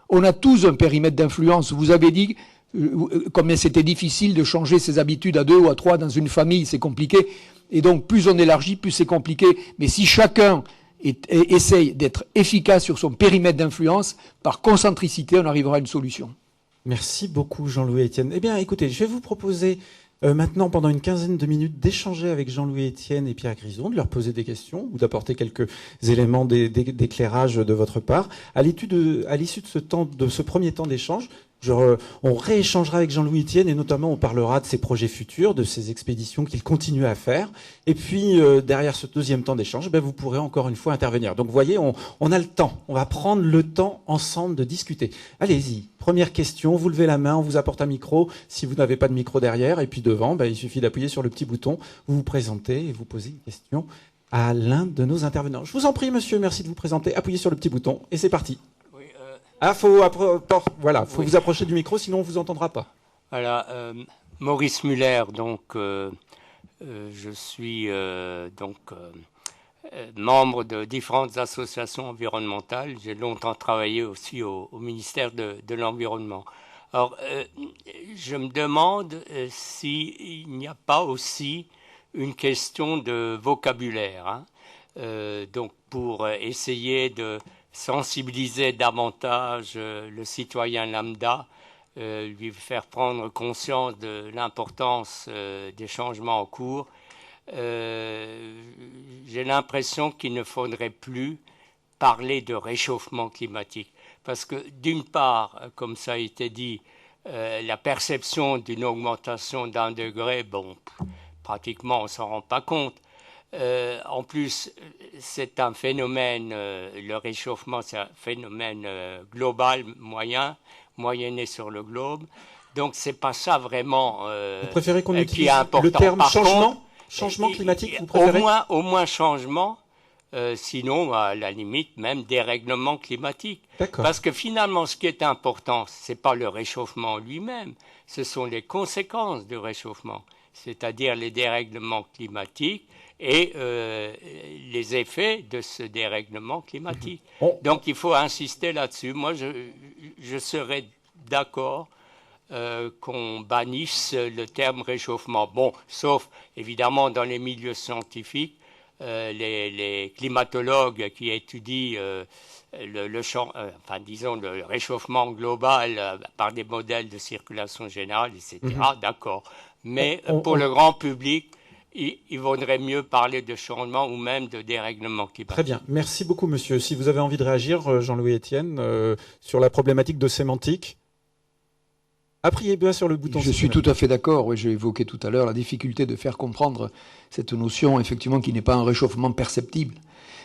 On a tous un périmètre d'influence. Vous avez dit combien c'était difficile de changer ses habitudes à 2 ou à 3 dans une famille, c'est compliqué. Et donc, plus on élargit, plus c'est compliqué. Mais si chacun essaye d'être efficace sur son périmètre d'influence, par concentricité, on arrivera à une solution. Merci beaucoup, Jean-Louis Etienne. Eh bien, écoutez, je vais vous proposer maintenant, pendant une quinzaine de minutes, d'échanger avec Jean-Louis Etienne et Pierre Grison, de leur poser des questions ou d'apporter quelques éléments d'éclairage de votre part. À l'issue de ce premier temps d'échange, on rééchangera avec Jean-Louis Etienne et notamment on parlera de ses projets futurs, de ses expéditions qu'il continue à faire. Et puis derrière ce deuxième temps d'échange, vous pourrez encore une fois intervenir. Donc vous voyez, on a le temps. On va prendre le temps ensemble de discuter. Allez-y. Première question, vous levez la main, on vous apporte un micro. Si vous n'avez pas de micro derrière, et puis devant, il suffit d'appuyer sur le petit bouton. Vous vous présentez et vous posez une question à l'un de nos intervenants. Je vous en prie, monsieur, merci de vous présenter. Appuyez sur le petit bouton et c'est parti. Faut vous approcher du micro, sinon on vous entendra pas. Voilà, Maurice Muller, donc je suis membre de différentes associations environnementales. J'ai longtemps travaillé aussi au ministère de l'Environnement. Alors, je me demande s'il n'y a pas aussi une question de vocabulaire, donc pour essayer de sensibiliser davantage le citoyen lambda, lui faire prendre conscience de l'importance des changements en cours. J'ai l'impression qu'il ne faudrait plus parler de réchauffement climatique. Parce que d'une part, comme ça a été dit, la perception d'une augmentation d'1 degré, pratiquement on ne s'en rend pas compte. En plus, c'est un phénomène, le réchauffement, c'est un phénomène global, moyenné sur le globe. Donc, c'est pas ça vraiment vous préférez qu'on utilise qui est important. Le terme Par changement contre, climatique, vous préférez au moins changement, sinon, à la limite, même dérèglement climatique. D'accord. Parce que finalement, ce qui est important, c'est pas le réchauffement lui-même, ce sont les conséquences du réchauffement, c'est-à-dire les dérèglements climatiques et les effets de ce dérèglement climatique. Donc il faut insister là-dessus. Moi, je serais d'accord qu'on bannisse le terme réchauffement. Bon, sauf évidemment dans les milieux scientifiques, les climatologues qui étudient le réchauffement global par des modèles de circulation générale, etc. D'accord. Mais pour le grand public, il vaudrait mieux parler de changement ou même de dérèglement climatique. Très bien. Merci beaucoup, monsieur. Si vous avez envie de réagir, Jean-Louis Etienne, sur la problématique de sémantique, appuyez bien sur le bouton. Je suis tout à fait d'accord. Oui, j'ai évoqué tout à l'heure la difficulté de faire comprendre cette notion, effectivement, qui n'est pas un réchauffement perceptible.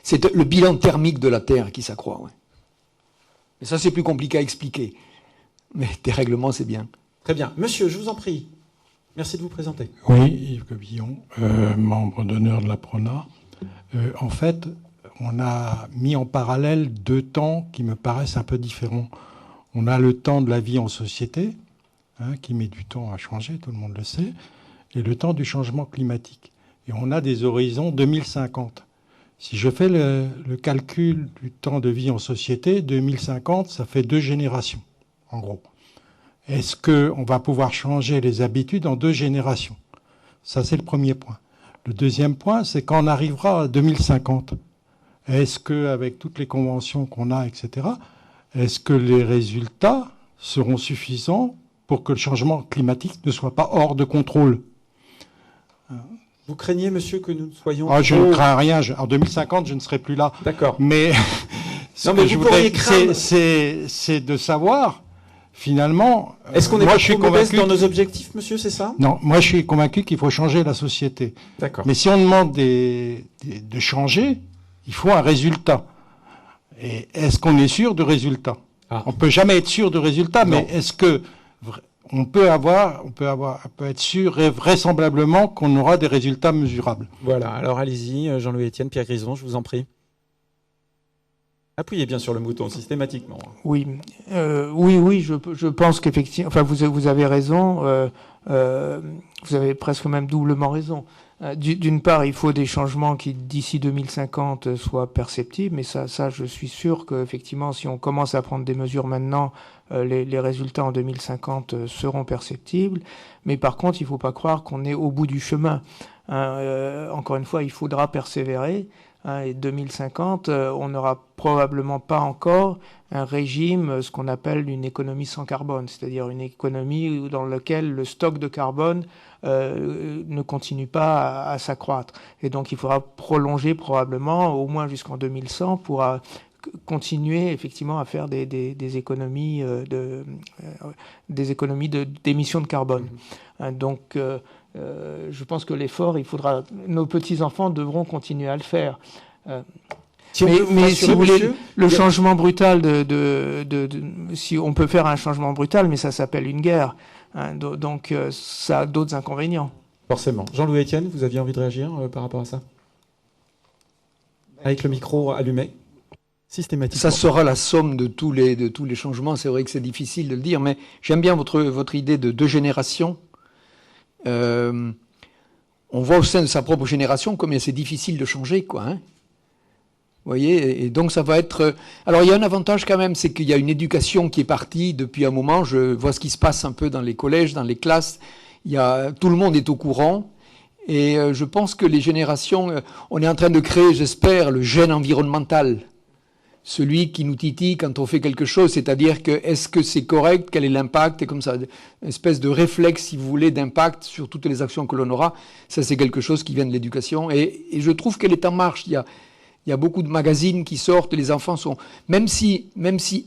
C'est le bilan thermique de la Terre qui s'accroît. Ouais. Mais ça, c'est plus compliqué à expliquer. Mais dérèglement, c'est bien. Très bien. Monsieur, je vous en prie. Merci de vous présenter. Oui, Yves Gobillon, membre d'honneur de la PRONA. En fait, on a mis en parallèle 2 temps qui me paraissent un peu différents. On a le temps de la vie en société, qui met du temps à changer, tout le monde le sait, et le temps du changement climatique. Et on a des horizons 2050. Si je fais le calcul du temps de vie en société, 2050, ça fait 2 générations, en gros. Est-ce qu'on va pouvoir changer les habitudes en 2 générations? Ça, c'est le premier point. Le deuxième point, c'est quand on arrivera à 2050. Est-ce qu'avec toutes les conventions qu'on a, etc., est-ce que les résultats seront suffisants pour que le changement climatique ne soit pas hors de contrôle? Vous craignez, monsieur, que nous soyons... Je ne crains rien. En 2050, je ne serai plus là. D'accord. Mais ce que je voudrais, c'est de savoir... Finalement, est-ce qu'on est pas trop modeste dans nos objectifs, monsieur, c'est ça? Non, moi je suis convaincu qu'il faut changer la société. D'accord. Mais si on demande de changer, il faut un résultat. Et est-ce qu'on est sûr du résultat? On peut jamais être sûr du résultat, mais est-ce que on peut être sûr et vraisemblablement qu'on aura des résultats mesurables? Voilà. Alors allez-y, Jean-Louis Etienne, Pierre Grison, je vous en prie. Appuyez bien sur le bouton systématiquement. Oui, je pense qu'effectivement, enfin, vous avez raison, vous avez presque même doublement raison. D'une part, il faut des changements qui, d'ici 2050, soient perceptibles, mais ça, je suis sûr qu'effectivement, si on commence à prendre des mesures maintenant, les résultats en 2050 seront perceptibles. Mais par contre, il ne faut pas croire qu'on est au bout du chemin. Encore une fois, il faudra persévérer. Et 2050, on n'aura probablement pas encore un régime, ce qu'on appelle une économie sans carbone, c'est-à-dire une économie dans laquelle le stock de carbone ne continue pas à s'accroître. Et donc il faudra prolonger probablement au moins jusqu'en 2100 pour continuer effectivement à faire des économies d'émissions de carbone. Donc je pense que l'effort, nos petits-enfants devront continuer à le faire. Mais si vous voulez, le changement brutal si on peut faire un changement brutal, mais ça s'appelle une guerre. Donc ça a d'autres inconvénients. Forcément. Jean-Louis Etienne, vous aviez envie de réagir par rapport à ça? Avec le micro allumé. Systématiquement. Ça sera la somme de tous les changements. C'est vrai que c'est difficile de le dire, mais j'aime bien votre idée de 2 générations. On voit au sein de sa propre génération combien c'est difficile de changer, quoi. Hein. Vous voyez, et donc ça va être... Alors il y a un avantage quand même, c'est qu'il y a une éducation qui est partie depuis un moment. Je vois ce qui se passe un peu dans les collèges, dans les classes. Tout le monde est au courant. Et je pense que les générations... on est en train de créer, j'espère, le gène environnemental. Celui qui nous titille quand on fait quelque chose, c'est-à-dire que est-ce que c'est correct, quel est l'impact, et comme ça, une espèce de réflexe, si vous voulez, d'impact sur toutes les actions que l'on aura. Ça, c'est quelque chose qui vient de l'éducation. Et je trouve qu'elle est en marche. Il y a beaucoup de magazines qui sortent, les enfants sont... Même si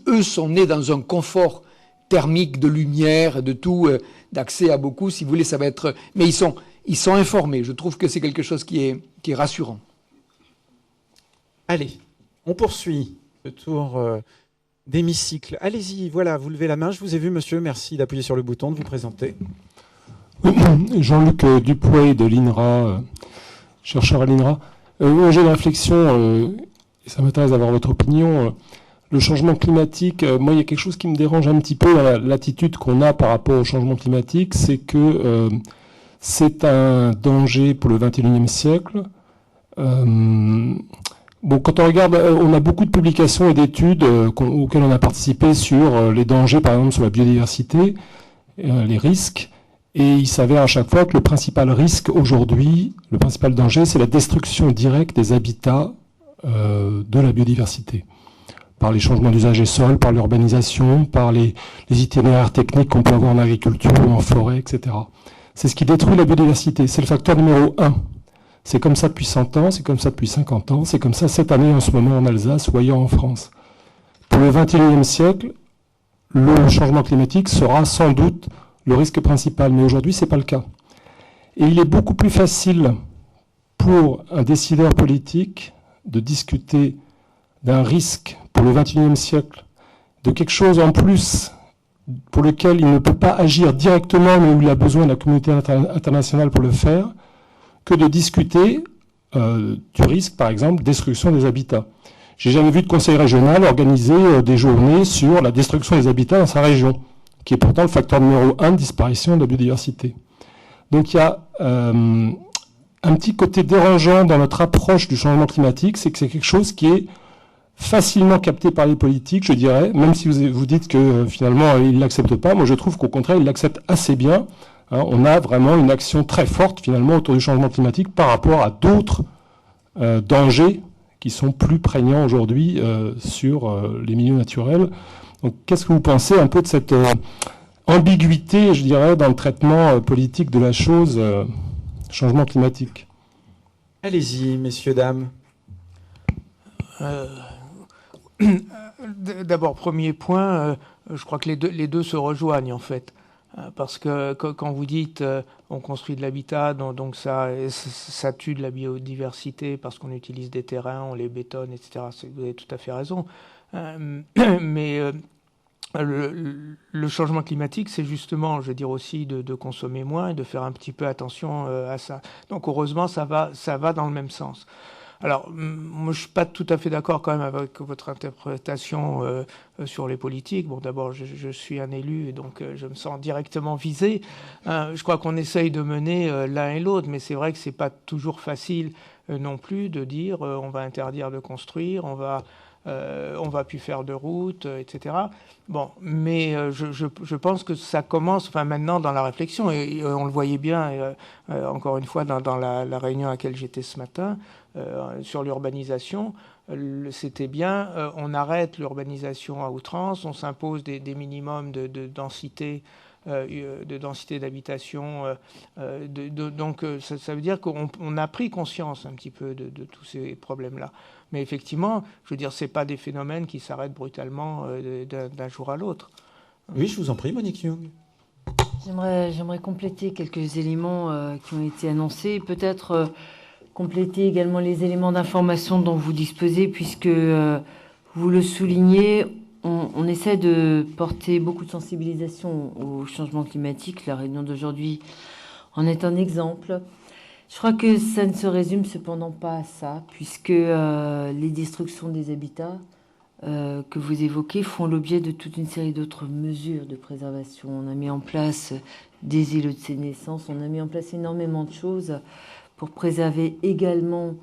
eux sont nés dans un confort thermique, de lumière, de tout, d'accès à beaucoup, si vous voulez, ça va être... Mais ils sont informés. Je trouve que c'est quelque chose qui est rassurant. Allez, on poursuit le tour d'hémicycle. Allez-y, voilà, vous levez la main. Je vous ai vu, monsieur. Merci d'appuyer sur le bouton, de vous présenter. Oui, Jean-Luc Dupuy de l'INRA, chercheur à l'INRA. J'ai une réflexion, et ça m'intéresse d'avoir votre opinion. Le changement climatique, moi, il y a quelque chose qui me dérange un petit peu dans l'attitude qu'on a par rapport au changement climatique, c'est que c'est un danger pour le XXIe siècle. Quand on regarde, on a beaucoup de publications et d'études auxquelles on a participé sur les dangers, par exemple, sur la biodiversité, les risques. Et il s'avère à chaque fois que le principal risque aujourd'hui, le principal danger, c'est la destruction directe des habitats de la biodiversité. Par les changements d'usage des sols, par l'urbanisation, par les itinéraires techniques qu'on peut avoir en agriculture ou en forêt, etc. C'est ce qui détruit la biodiversité. C'est le facteur numéro 1. C'est comme ça depuis 100 ans, c'est comme ça depuis 50 ans, c'est comme ça cette année en ce moment en Alsace ou ailleurs en France. Pour le XXIe siècle, le changement climatique sera sans doute le risque principal, mais aujourd'hui, ce n'est pas le cas. Et il est beaucoup plus facile pour un décideur politique de discuter d'un risque pour le XXIe siècle, de quelque chose en plus pour lequel il ne peut pas agir directement, mais où il a besoin de la communauté internationale pour le faire, que de discuter du risque, par exemple, destruction des habitats. J'ai jamais vu de conseil régional organiser des journées sur la destruction des habitats dans sa région, qui est pourtant le facteur numéro 1 de disparition de la biodiversité. Donc il y a un petit côté dérangeant dans notre approche du changement climatique, c'est que c'est quelque chose qui est facilement capté par les politiques, je dirais, même si vous dites que finalement ils ne l'acceptent pas. Moi je trouve qu'au contraire ils l'acceptent assez bien. On a vraiment une action très forte finalement autour du changement climatique par rapport à d'autres dangers qui sont plus prégnants aujourd'hui sur les milieux naturels. Donc qu'est-ce que vous pensez un peu de cette ambiguïté, je dirais, dans le traitement politique de la chose, changement climatique? Allez-y, messieurs, dames. D'abord, premier point, je crois que les deux se rejoignent en fait. Parce que quand vous dites on construit de l'habitat, donc ça tue de la biodiversité parce qu'on utilise des terrains, on les bétonne, etc. Vous avez tout à fait raison. Mais le changement climatique, c'est justement, je veux dire aussi, de consommer moins et de faire un petit peu attention à ça. Donc heureusement, ça va dans le même sens. Alors, moi, je suis pas tout à fait d'accord quand même avec votre interprétation sur les politiques. Bon, d'abord, je suis un élu et donc je me sens directement visé. Je crois qu'on essaye de mener l'un et l'autre, mais c'est vrai que c'est pas toujours facile non plus de dire on va interdire de construire, on va plus faire de route, etc. Bon, mais je pense que ça commence, enfin maintenant dans la réflexion, et on le voyait bien, encore une fois dans la réunion à laquelle j'étais ce matin, sur l'urbanisation, c'était bien, on arrête l'urbanisation à outrance, on s'impose des minimums de densité d'habitation. Donc ça veut dire qu'on a pris conscience un petit peu de tous ces problèmes-là. Mais effectivement, je veux dire, c'est pas des phénomènes qui s'arrêtent brutalement d'un jour à l'autre. Oui, je vous en prie, Monique Young. J'aimerais compléter quelques éléments qui ont été annoncés. Peut-être compléter également les éléments d'information dont vous disposez, puisque vous le soulignez, on essaie de porter beaucoup de sensibilisation au changement climatique. La réunion d'aujourd'hui en est un exemple. Je crois que ça ne se résume cependant pas à ça, puisque les destructions des habitats que vous évoquez font l'objet de toute une série d'autres mesures de préservation. On a mis en place des îlots de sénescence, on a mis en place énormément de choses pour préserver également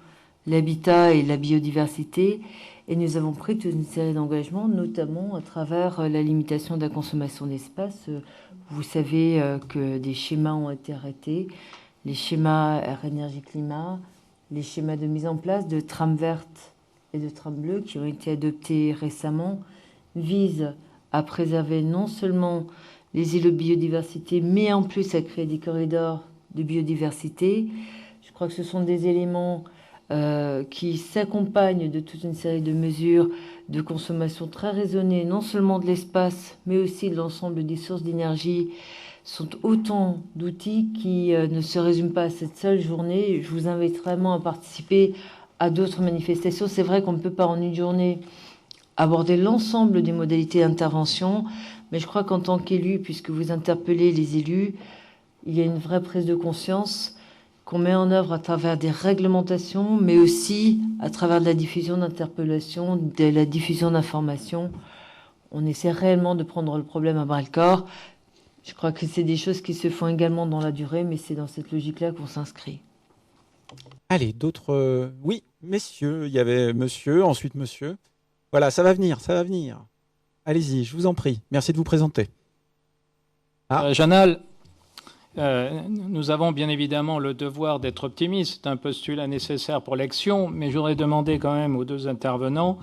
l'habitat et la biodiversité. Et nous avons pris toute une série d'engagements, notamment à travers la limitation de la consommation d'espace. Vous savez que des schémas ont été arrêtés, les schémas Air Énergie Climat, les schémas de mise en place de trames vertes et de trames bleues qui ont été adoptés récemment visent à préserver non seulement les îlots de biodiversité, mais en plus à créer des corridors de biodiversité. Je crois que ce sont des éléments qui s'accompagnent de toute une série de mesures de consommation très raisonnée, non seulement de l'espace, mais aussi de l'ensemble des sources d'énergie, sont autant d'outils qui ne se résument pas à cette seule journée. Je vous invite vraiment à participer à d'autres manifestations. C'est vrai qu'on ne peut pas en une journée aborder l'ensemble des modalités d'intervention, mais je crois qu'en tant qu'élu, puisque vous interpellez les élus, il y a une vraie prise de conscience qu'on met en œuvre à travers des réglementations, mais aussi à travers de la diffusion d'interpellations, de la diffusion d'informations. On essaie réellement de prendre le problème à bras-le-corps. Je crois que c'est des choses qui se font également dans la durée, mais c'est dans cette logique-là qu'on s'inscrit. Allez, d'autres... Oui, messieurs, il y avait monsieur, ensuite monsieur. Voilà, ça va venir, ça va venir. Allez-y, je vous en prie. Merci de vous présenter. Janal, nous avons bien évidemment le devoir d'être optimistes. C'est un postulat nécessaire pour l'action, mais je voudrais demander quand même aux deux intervenants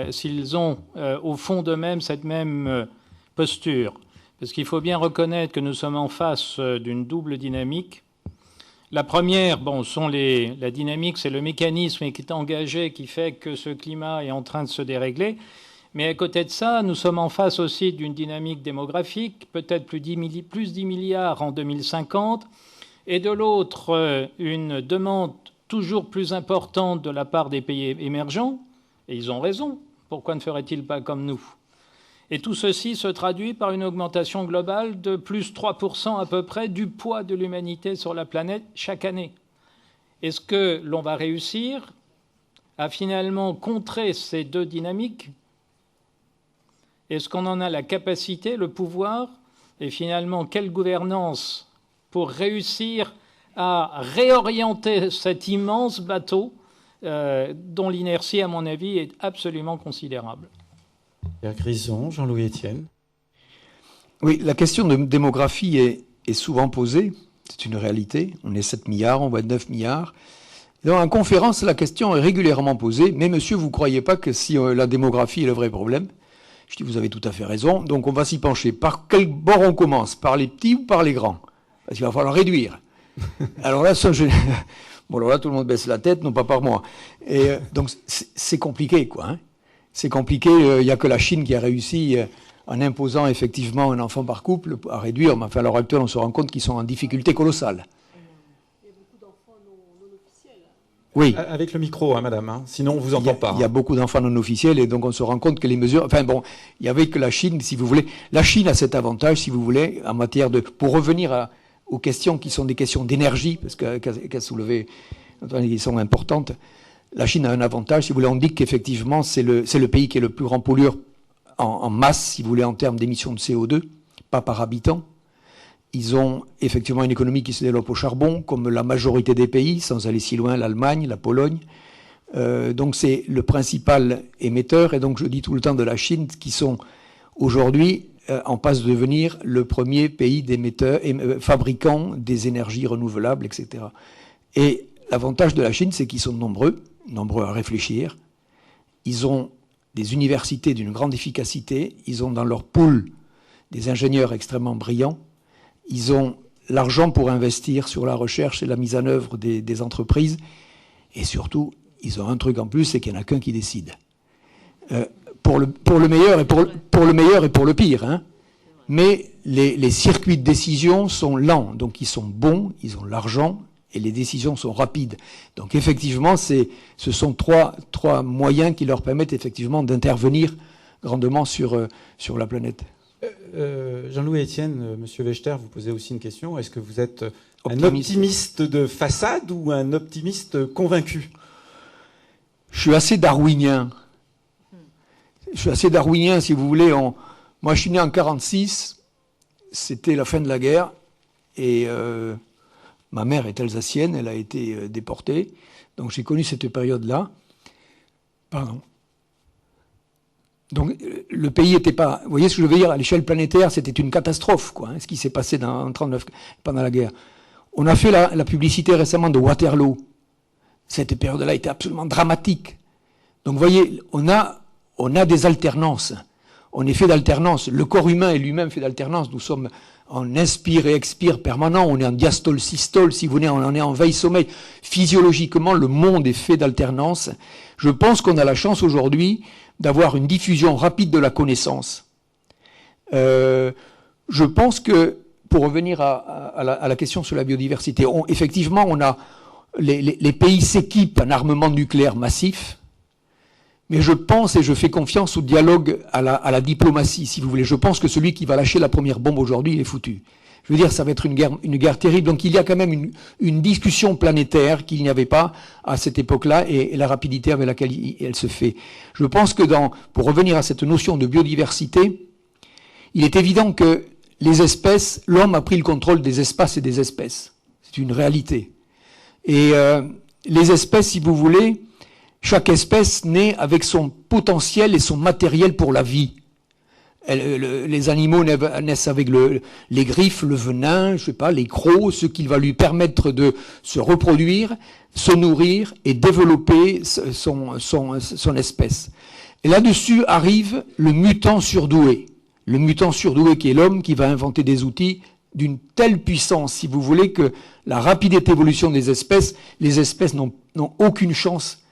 s'ils ont au fond d'eux-mêmes cette même posture. Parce qu'il faut bien reconnaître que nous sommes en face d'une double dynamique. La première, la dynamique, c'est le mécanisme qui est engagé, qui fait que ce climat est en train de se dérégler. Mais à côté de ça, nous sommes en face aussi d'une dynamique démographique, peut-être plus 10 milliards en 2050, et de l'autre, une demande toujours plus importante de la part des pays émergents, et ils ont raison. Pourquoi ne feraient-ils pas comme nous ? Et tout ceci se traduit par une augmentation globale de plus 3% à peu près du poids de l'humanité sur la planète chaque année. Est-ce que l'on va réussir à finalement contrer ces deux dynamiques ? Est-ce qu'on en a la capacité, le pouvoir ? Et finalement, quelle gouvernance pour réussir à réorienter cet immense bateau dont l'inertie, à mon avis, est absolument considérable ? Pierre Grison, Jean-Louis Etienne. Oui, la question de démographie est souvent posée. C'est une réalité. On est 7 milliards, on va être 9 milliards. Dans la conférence, la question est régulièrement posée. Mais monsieur, vous ne croyez pas que si la démographie est le vrai problème ? Je dis, vous avez tout à fait raison. Donc on va s'y pencher. Par quel bord on commence ? Par les petits ou par les grands ? Parce qu'il va falloir réduire. Alors là, alors là, tout le monde baisse la tête, non pas par moi. Et donc c'est compliqué, quoi. Hein. C'est compliqué. Il n'y a que la Chine qui a réussi, en imposant effectivement un enfant par couple, à réduire. Mais enfin, à l'heure actuelle, on se rend compte qu'ils sont en difficulté colossale. Il y a beaucoup d'enfants non officiels. Oui. Avec le micro, hein, madame. Hein. Sinon, on ne vous entend pas. Il y a beaucoup d'enfants non officiels et donc on se rend compte que les mesures... Enfin bon, il n'y avait que la Chine, si vous voulez. La Chine a cet avantage, si vous voulez, en matière de... Pour revenir aux questions qui sont des questions d'énergie, parce qu'elle soulevait, qui sont importantes. La Chine a un avantage, si vous voulez, on dit qu'effectivement c'est le pays qui est le plus grand pollueur en masse, si vous voulez, en termes d'émissions de CO2, pas par habitant. Ils ont effectivement une économie qui se développe au charbon, comme la majorité des pays, sans aller si loin, l'Allemagne, la Pologne. Donc c'est le principal émetteur, et donc je dis tout le temps de la Chine, qui sont aujourd'hui en passe de devenir le premier pays d'émetteurs, fabricant des énergies renouvelables, etc. Et l'avantage de la Chine, c'est qu'ils sont nombreux à réfléchir. Ils ont des universités d'une grande efficacité, ils ont dans leur pool des ingénieurs extrêmement brillants, ils ont l'argent pour investir sur la recherche et la mise en œuvre des entreprises, et surtout, ils ont un truc en plus, c'est qu'il n'y en a qu'un qui décide. Pour le meilleur et pour le pire. Hein. Mais les circuits de décision sont lents, donc ils sont bons, ils ont l'argent, et les décisions sont rapides. Donc effectivement, ce sont trois moyens qui leur permettent effectivement d'intervenir grandement sur la planète. Jean-Louis Etienne, Monsieur Wechter, vous posez aussi une question. Est-ce que vous êtes un optimiste de façade ou un optimiste convaincu? Je suis assez darwinien. Si vous voulez. Moi, je suis né en 1946. C'était la fin de la guerre. Et ma mère est alsacienne. Elle a été déportée. Donc, j'ai connu cette période-là. Pardon. Donc, le pays n'était pas... Vous voyez ce que je veux dire? À l'échelle planétaire, c'était une catastrophe, quoi, hein, ce qui s'est passé en 1939, pendant la guerre. On a fait la publicité récemment de Waterloo. Cette période-là était absolument dramatique. Donc, vous voyez, on a des alternances. On est fait d'alternance. Le corps humain est lui-même fait d'alternance. Nous sommes en inspire et expire permanent. On est en diastole-systole, si vous voulez. On est en veille-sommeil. Physiologiquement, le monde est fait d'alternance. Je pense qu'on a la chance aujourd'hui d'avoir une diffusion rapide de la connaissance. Je pense que, pour revenir à la question sur la biodiversité, effectivement, on a les pays s'équipent en armement nucléaire massif, mais je pense et je fais confiance au dialogue, à la diplomatie, si vous voulez. Je pense que celui qui va lâcher la première bombe aujourd'hui, il est foutu. Je veux dire, ça va être une guerre terrible. Donc il y a quand même une discussion planétaire qu'il n'y avait pas à cette époque-là et la rapidité avec laquelle elle se fait. Je pense que pour revenir à cette notion de biodiversité, il est évident que les espèces, l'homme a pris le contrôle des espaces et des espèces. C'est une réalité. Et les espèces, si vous voulez, chaque espèce naît avec son potentiel et son matériel pour la vie. Les animaux naissent avec les griffes, le venin, je sais pas, les crocs, ce qui va lui permettre de se reproduire, se nourrir et développer son espèce. Et là-dessus arrive le mutant surdoué. Le mutant surdoué qui est l'homme, qui va inventer des outils d'une telle puissance, si vous voulez, que la rapidité d'évolution des espèces, les espèces n'ont aucune chance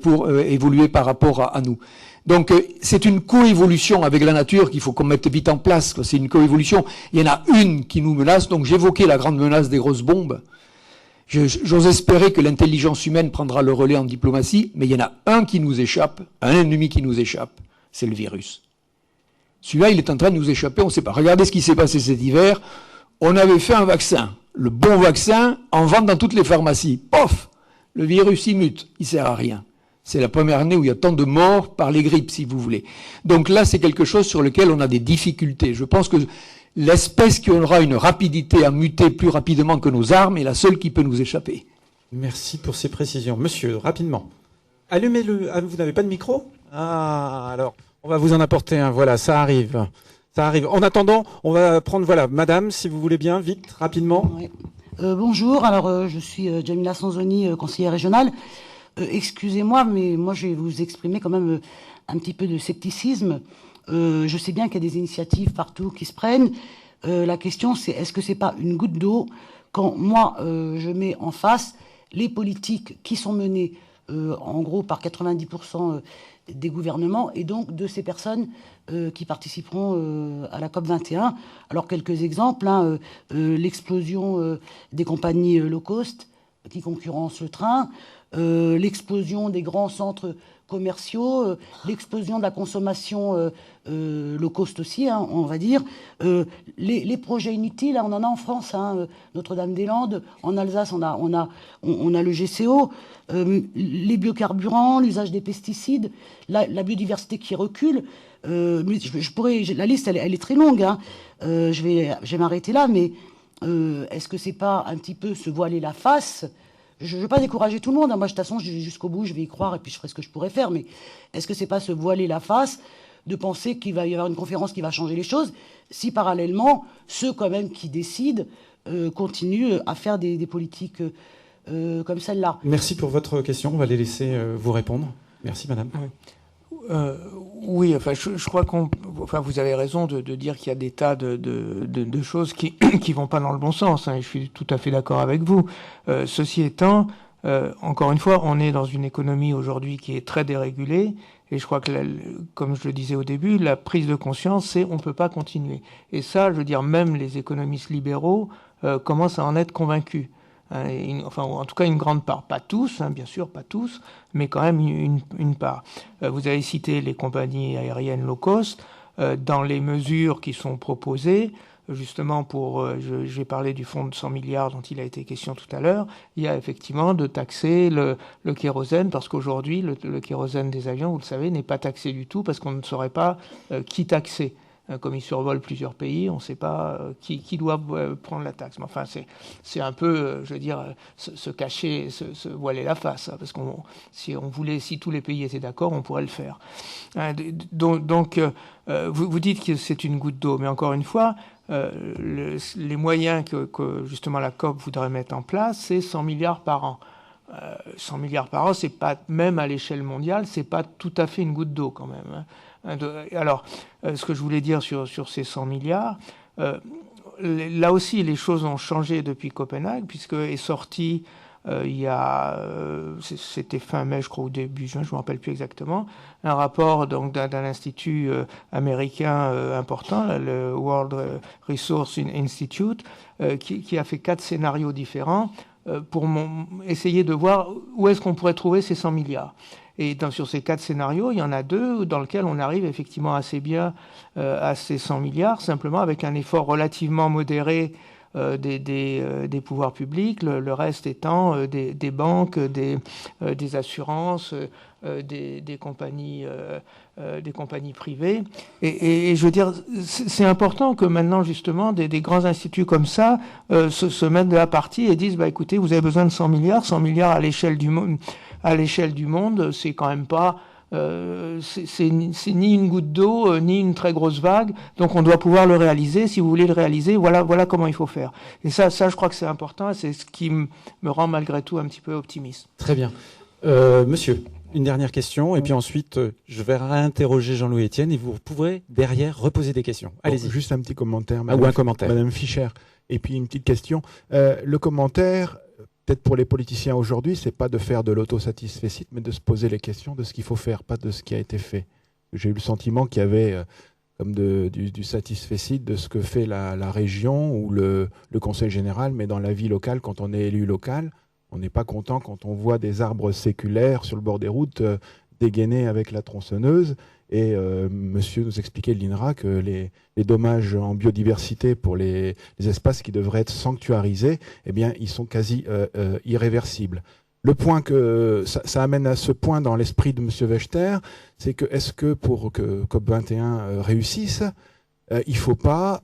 pour évoluer par rapport à nous. Donc c'est une coévolution avec la nature qu'il faut qu'on mette vite en place. C'est une coévolution. Il y en a une qui nous menace. Donc j'évoquais la grande menace des grosses bombes. J'ose espérer que l'intelligence humaine prendra le relais en diplomatie, mais il y en a un qui nous échappe, un ennemi qui nous échappe, c'est le virus. Celui-là, il est en train de nous échapper, on ne sait pas. Regardez ce qui s'est passé cet hiver. On avait fait un vaccin, le bon vaccin, en vente dans toutes les pharmacies. Pof! Le virus, il mute, il sert à rien. C'est la première année où il y a tant de morts par les grippes, si vous voulez. Donc là, c'est quelque chose sur lequel on a des difficultés. Je pense que l'espèce qui aura une rapidité à muter plus rapidement que nos armes est la seule qui peut nous échapper. Merci pour ces précisions. Monsieur, rapidement. Allumez-le. Ah, vous n'avez pas de micro? Ah, alors, on va vous en apporter un. Voilà, ça arrive. Ça arrive. En attendant, on va prendre, voilà, madame, si vous voulez bien, vite, rapidement. Oui. Bonjour, alors je suis Jamila Sanzoni, conseillère régionale. Excusez-moi, mais moi je vais vous exprimer quand même un petit peu de scepticisme. Je sais bien qu'il y a des initiatives partout qui se prennent. La question c'est, est-ce que c'est pas une goutte d'eau quand moi je mets en face les politiques qui sont menées en gros par 90% des gouvernements et donc de ces personnes qui participeront à la COP21. Alors quelques exemples, hein, l'explosion des compagnies low cost qui concurrencent le train, l'explosion des grands centres commerciaux, l'explosion de la consommation low cost aussi, hein, on va dire. Les projets inutiles, on en a en France, hein, Notre-Dame-des-Landes, en Alsace, on a le GCO, les biocarburants, l'usage des pesticides, la biodiversité qui recule. La liste, elle est très longue. Hein. Je vais m'arrêter là, mais est-ce que c'est pas un petit peu se voiler la face ? Je ne veux pas décourager tout le monde. Hein. Moi, de toute façon, jusqu'au bout, je vais y croire et puis je ferai ce que je pourrais faire. Mais est-ce que c'est pas se voiler la face de penser qu'il va y avoir une conférence qui va changer les choses si parallèlement, ceux quand même qui décident continuent à faire des politiques comme celle-là? Merci pour votre question. On va les laisser vous répondre. Merci, madame. Oui, enfin, je crois vous avez raison de dire qu'il y a des tas de choses qui vont pas dans le bon sens. Hein, et je suis tout à fait d'accord avec vous. Ceci étant, encore une fois, on est dans une économie aujourd'hui qui est très dérégulée. Et je crois que, comme je le disais au début, la prise de conscience, c'est on peut pas continuer. Et ça, je veux dire, même les économistes libéraux commencent à en être convaincus. Enfin, en tout cas une grande part, pas tous, hein, bien sûr, pas tous, mais quand même une part. Vous avez cité les compagnies aériennes low cost. Dans les mesures qui sont proposées, justement je vais parler du fonds de 100 milliards dont il a été question tout à l'heure, il y a effectivement de taxer le kérosène, parce qu'aujourd'hui, le kérosène des avions, vous le savez, n'est pas taxé du tout, parce qu'on ne saurait pas qui taxer. Comme il survole plusieurs pays, on ne sait pas qui doit prendre la taxe. Mais enfin, c'est un peu, je veux dire, se cacher, se voiler la face. Hein, parce si tous les pays étaient d'accord, on pourrait le faire. Donc, vous dites que c'est une goutte d'eau, mais encore une fois, les moyens que justement la COP voudrait mettre en place, c'est 100 milliards par an. 100 milliards par an, c'est pas, même à l'échelle mondiale, c'est pas tout à fait une goutte d'eau quand même. Hein. Alors, ce que je voulais dire sur ces 100 milliards, là aussi, les choses ont changé depuis Copenhague, puisque est sorti c'était fin mai, je crois, ou début juin, je ne me rappelle plus exactement, un rapport donc d'un institut américain important, le World Resource Institute, qui a fait 4 scénarios différents pour essayer de voir où est-ce qu'on pourrait trouver ces 100 milliards. Et sur ces 4 scénarios, il y en a 2 dans lesquels on arrive effectivement assez bien à ces 100 milliards, simplement avec un effort relativement modéré des pouvoirs publics, le reste étant des banques, des assurances, des compagnies privées. Et je veux dire, c'est important que maintenant, justement, des grands instituts comme ça se mettent de la partie et disent, écoutez, vous avez besoin de 100 milliards à l'échelle du monde. À l'échelle du monde, c'est quand même pas... c'est ni une goutte d'eau, ni une très grosse vague. Donc on doit pouvoir le réaliser. Si vous voulez le réaliser, voilà comment il faut faire. Et ça je crois que c'est important. C'est ce qui me rend malgré tout un petit peu optimiste. Très bien. Monsieur, une dernière question. Et puis ensuite, je vais réinterroger Jean-Louis Etienne et vous pourrez derrière reposer des questions. Allez-y. Juste un petit commentaire. Ou un commentaire. Madame Fischer. Et puis une petite question. Le commentaire... Peut-être pour les politiciens aujourd'hui, c'est pas de faire de l'autosatisfecit, mais de se poser les questions de ce qu'il faut faire, pas de ce qui a été fait. J'ai eu le sentiment qu'il y avait comme du satisfecit de ce que fait la région ou le conseil général, mais dans la vie locale, quand on est élu local, on n'est pas content quand on voit des arbres séculaires sur le bord des routes dégainés avec la tronçonneuse. Et monsieur nous expliquait de l'INRA que les dommages en biodiversité pour les espaces qui devraient être sanctuarisés, eh bien, ils sont quasi irréversibles. Le point que ça amène à ce point dans l'esprit de monsieur Wächter, c'est que est-ce que pour que COP21 réussisse, il ne faut pas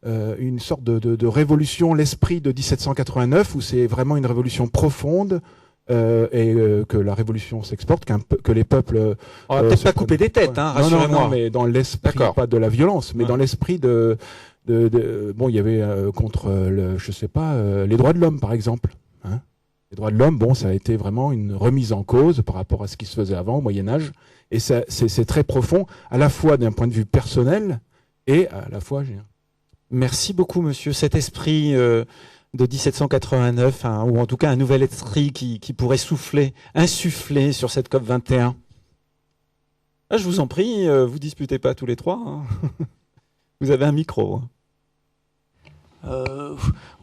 une sorte de révolution, l'esprit de 1789, où c'est vraiment une révolution profonde, que la révolution s'exporte, que les peuples... On va peut-être pas couper des têtes, hein, rassurez-moi. Non, mais dans l'esprit, pas de la violence, mais dans l'esprit bon, il y avait contre, les droits de l'homme, par exemple. Hein. Les droits de l'homme, bon, ça a été vraiment une remise en cause par rapport à ce qui se faisait avant, au Moyen-Âge. Et c'est très profond, à la fois d'un point de vue personnel et à la fois... Merci beaucoup, monsieur. Cet esprit... de 1789, ou en tout cas un nouvel esprit qui pourrait insuffler sur cette COP21. Je vous en prie, vous disputez pas tous les trois. Hein. Vous avez un micro.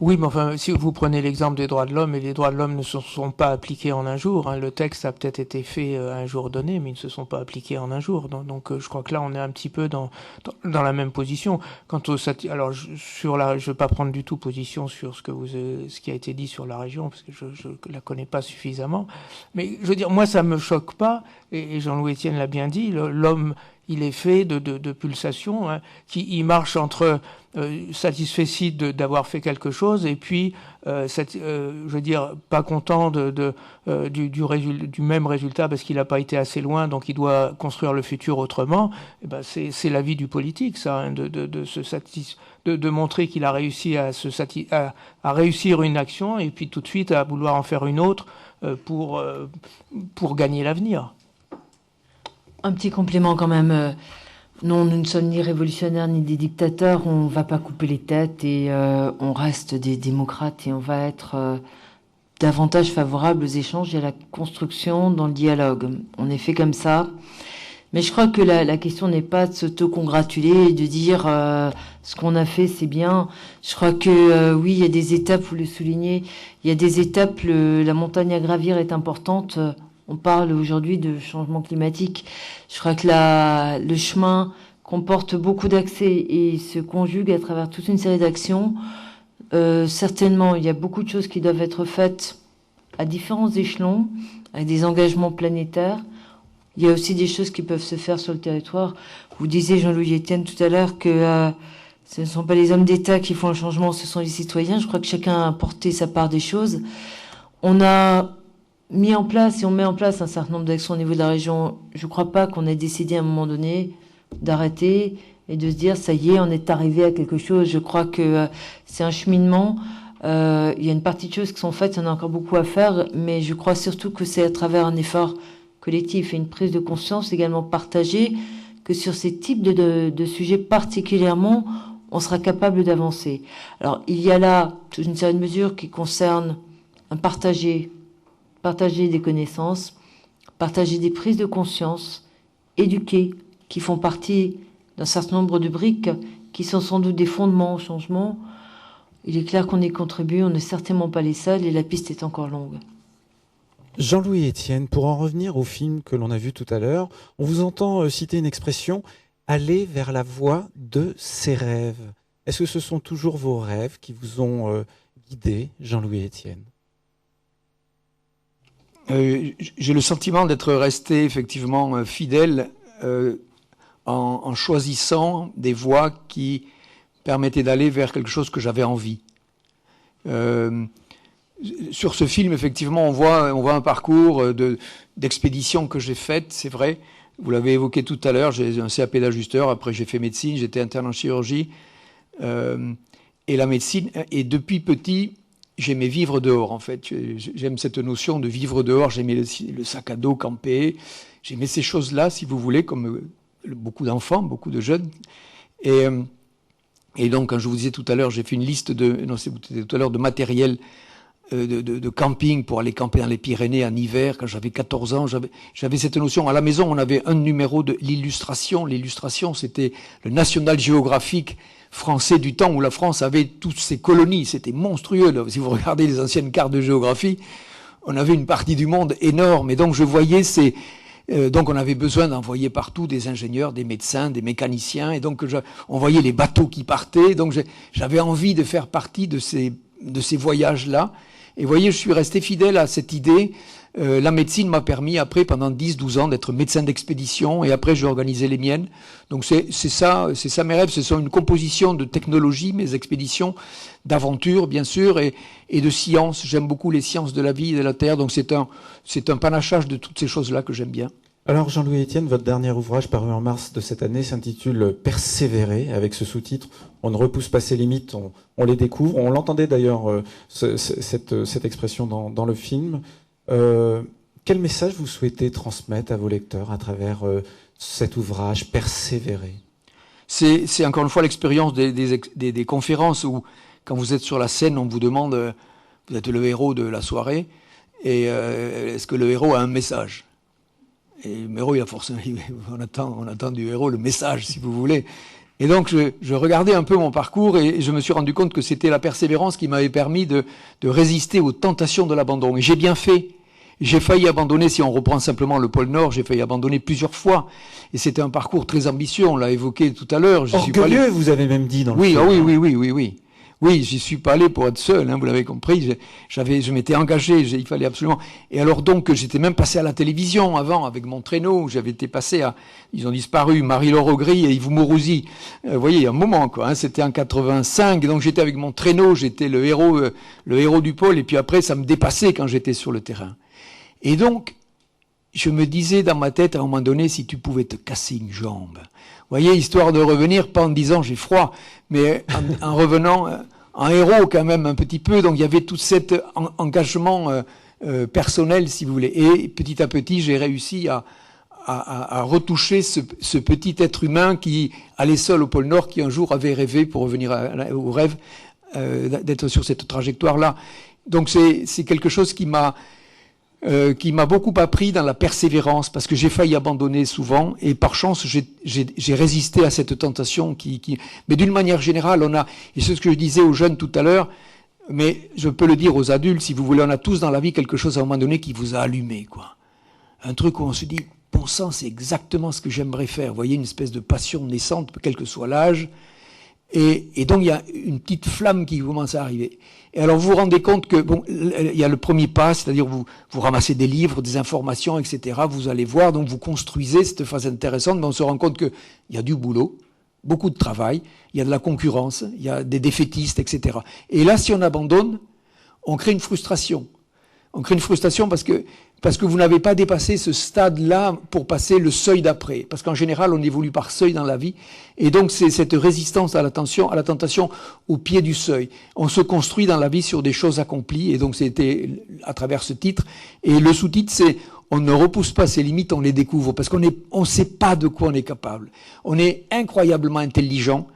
Oui, mais enfin, si vous prenez l'exemple des droits de l'homme, et les droits de l'homme ne se sont pas appliqués en un jour. Le texte a peut-être été fait à un jour donné, mais ils ne se sont pas appliqués en un jour. Donc, je crois que là, on est un petit peu dans la même position. Quant au alors, je ne vais pas prendre du tout position sur ce qui a été dit sur la région, parce que je la connais pas suffisamment. Mais je veux dire, moi, ça me choque pas, et Jean-Louis Etienne l'a bien dit, l'homme, il est fait de pulsations, il marche entre satisfait d'avoir fait quelque chose et puis, je veux dire, pas content du même résultat parce qu'il n'a pas été assez loin, donc il doit construire le futur autrement. Et ben c'est la vie du politique, ça, de montrer qu'il a réussi à réussir une action et puis tout de suite à vouloir en faire une autre pour gagner l'avenir. Un petit complément quand même. Non, nous ne sommes ni révolutionnaires ni des dictateurs. On ne va pas couper les têtes et on reste des démocrates et on va être davantage favorable aux échanges et à la construction dans le dialogue. On est fait comme ça. Mais je crois que la question n'est pas de s'auto-congratuler et de dire ce qu'on a fait, c'est bien. Je crois que oui, il y a des étapes, vous le soulignez, il y a des étapes, la montagne à gravir est importante. On parle aujourd'hui de changement climatique. Je crois que le chemin comporte beaucoup d'accès et se conjugue à travers toute une série d'actions. Certainement, il y a beaucoup de choses qui doivent être faites à différents échelons, avec des engagements planétaires. Il y a aussi des choses qui peuvent se faire sur le territoire. Vous disiez, Jean-Louis Etienne, tout à l'heure que ce ne sont pas les hommes d'État qui font le changement, ce sont les citoyens. Je crois que chacun a apporté sa part des choses. On a mis en place et on met en place un certain nombre d'actions au niveau de la région. Je ne crois pas qu'on ait décidé à un moment donné d'arrêter et de se dire ça y est, on est arrivé à quelque chose. Je crois que c'est un cheminement. Il y a une partie de choses qui sont faites, il y en a encore beaucoup à faire, mais je crois surtout que c'est à travers un effort collectif et une prise de conscience également partagée que sur ces types de sujets particulièrement, on sera capable d'avancer. Alors, il y a là toute une série de mesures qui concernent un partager des connaissances, partager des prises de conscience, éduquer, qui font partie d'un certain nombre de briques qui sont sans doute des fondements au changement. Il est clair qu'on y contribue, on n'est certainement pas les seuls et la piste est encore longue. Jean-Louis Etienne, pour en revenir au film que l'on a vu tout à l'heure, on vous entend citer une expression « aller vers la voie de ses rêves ». Est-ce que ce sont toujours vos rêves qui vous ont guidé, Jean-Louis Etienne ? J'ai le sentiment d'être resté effectivement fidèle en choisissant des voies qui permettaient d'aller vers quelque chose que j'avais envie. Sur ce film, effectivement, on voit un parcours d'expédition que j'ai faite, c'est vrai. Vous l'avez évoqué tout à l'heure, j'ai un CAP d'ajusteur, après j'ai fait médecine, j'étais interne en chirurgie. Et la médecine, et depuis petit, j'aimais vivre dehors, en fait. J'aime cette notion de vivre dehors, j'aimais le sac à dos, camper, j'aimais ces choses-là, si vous voulez, comme beaucoup d'enfants, beaucoup de jeunes. Et donc, quand je vous disais tout à l'heure, j'ai fait une liste de matériel de camping pour aller camper dans les Pyrénées en hiver. Quand j'avais 14 ans, j'avais cette notion. À la maison, on avait un numéro de l'illustration. L'illustration, c'était le National Geographic français du temps où la France avait toutes ses colonies. C'était monstrueux. Là. Si vous regardez les anciennes cartes de géographie, on avait une partie du monde énorme. Et donc, je voyais donc on avait besoin d'envoyer partout des ingénieurs, des médecins, des mécaniciens. Et donc, on voyait les bateaux qui partaient. Donc, j'avais envie de faire partie de ces voyages-là. Et vous voyez, je suis resté fidèle à cette idée. La médecine m'a permis, après, pendant 10-12 ans, d'être médecin d'expédition. Et après, j'ai organisé les miennes. Donc, c'est ça mes rêves. Ce sont une composition de technologie, mes expéditions, d'aventure, bien sûr, et de sciences. J'aime beaucoup les sciences de la vie et de la terre. Donc, c'est un panachage de toutes ces choses-là que j'aime bien. Alors, Jean-Louis Etienne, votre dernier ouvrage paru en mars de cette année s'intitule « Persévérer » avec ce sous-titre « On ne repousse pas ses limites, on les découvre ». On l'entendait d'ailleurs, cette expression dans le film. Quel message vous souhaitez transmettre à vos lecteurs à travers cet ouvrage « Persévérer » ? C'est encore une fois l'expérience des conférences où, quand vous êtes sur la scène, on vous demande, vous êtes le héros de la soirée, et est-ce que le héros a un message ? Et le héros, il a forcément, on attend du héros le message, si vous voulez. Et donc, je regardais un peu mon parcours et je me suis rendu compte que c'était la persévérance qui m'avait permis de résister aux tentations de l'abandon. Et j'ai bien fait. J'ai failli abandonner, si on reprend simplement le pôle Nord, j'ai failli abandonner plusieurs fois. Et c'était un parcours très ambitieux, on l'a évoqué tout à l'heure. Orgueilleux, vous avez même dit dans le film. Oui. Oui, j'y suis pas allé pour être seul, hein, vous l'avez compris. Je m'étais engagé, il fallait absolument. Et alors donc, j'étais même passé à la télévision avant avec mon traîneau. J'avais été passé à, ils ont disparu, Marie-Laure Augry et Yves Mourouzi. Vous voyez, il y a un moment, quoi. Hein, c'était en 85. Et donc j'étais avec mon traîneau, j'étais le héros du pôle. Et puis après, ça me dépassait quand j'étais sur le terrain. Et donc, je me disais dans ma tête à un moment donné, si tu pouvais te casser une jambe. Vous voyez, histoire de revenir, pas en disant j'ai froid, mais en revenant en héros quand même un petit peu. Donc il y avait tout cet engagement personnel, si vous voulez. Et petit à petit, j'ai réussi à retoucher ce petit être humain qui allait seul au pôle Nord, qui un jour avait rêvé, pour revenir au rêve, d'être sur cette trajectoire-là. Donc c'est quelque chose qui m'a beaucoup appris dans la persévérance, parce que j'ai failli abandonner souvent, et par chance, j'ai résisté à cette tentation mais d'une manière générale, et c'est ce que je disais aux jeunes tout à l'heure, mais je peux le dire aux adultes, si vous voulez, on a tous dans la vie quelque chose à un moment donné qui vous a allumé, quoi. Un truc où on se dit, bon sang, c'est exactement ce que j'aimerais faire. Vous voyez, une espèce de passion naissante, quel que soit l'âge. Et donc, il y a une petite flamme qui commence à arriver. Et alors, vous vous rendez compte que, bon, il y a le premier pas, c'est-à-dire vous ramassez des livres, des informations, etc. Vous allez voir, donc vous construisez cette phase intéressante, mais on se rend compte qu'il y a du boulot, beaucoup de travail, il y a de la concurrence, il y a des défaitistes, etc. Et là, si on abandonne, on crée une frustration. On crée une frustration parce que vous n'avez pas dépassé ce stade-là pour passer le seuil d'après. Parce qu'en général, on évolue par seuil dans la vie. Et donc, c'est cette résistance à la tentation au pied du seuil. On se construit dans la vie sur des choses accomplies. Et donc, c'était à travers ce titre. Et le sous-titre, c'est « On ne repousse pas ses limites, on les découvre ». Parce qu'on ne sait pas de quoi on est capable. On est incroyablement intelligent.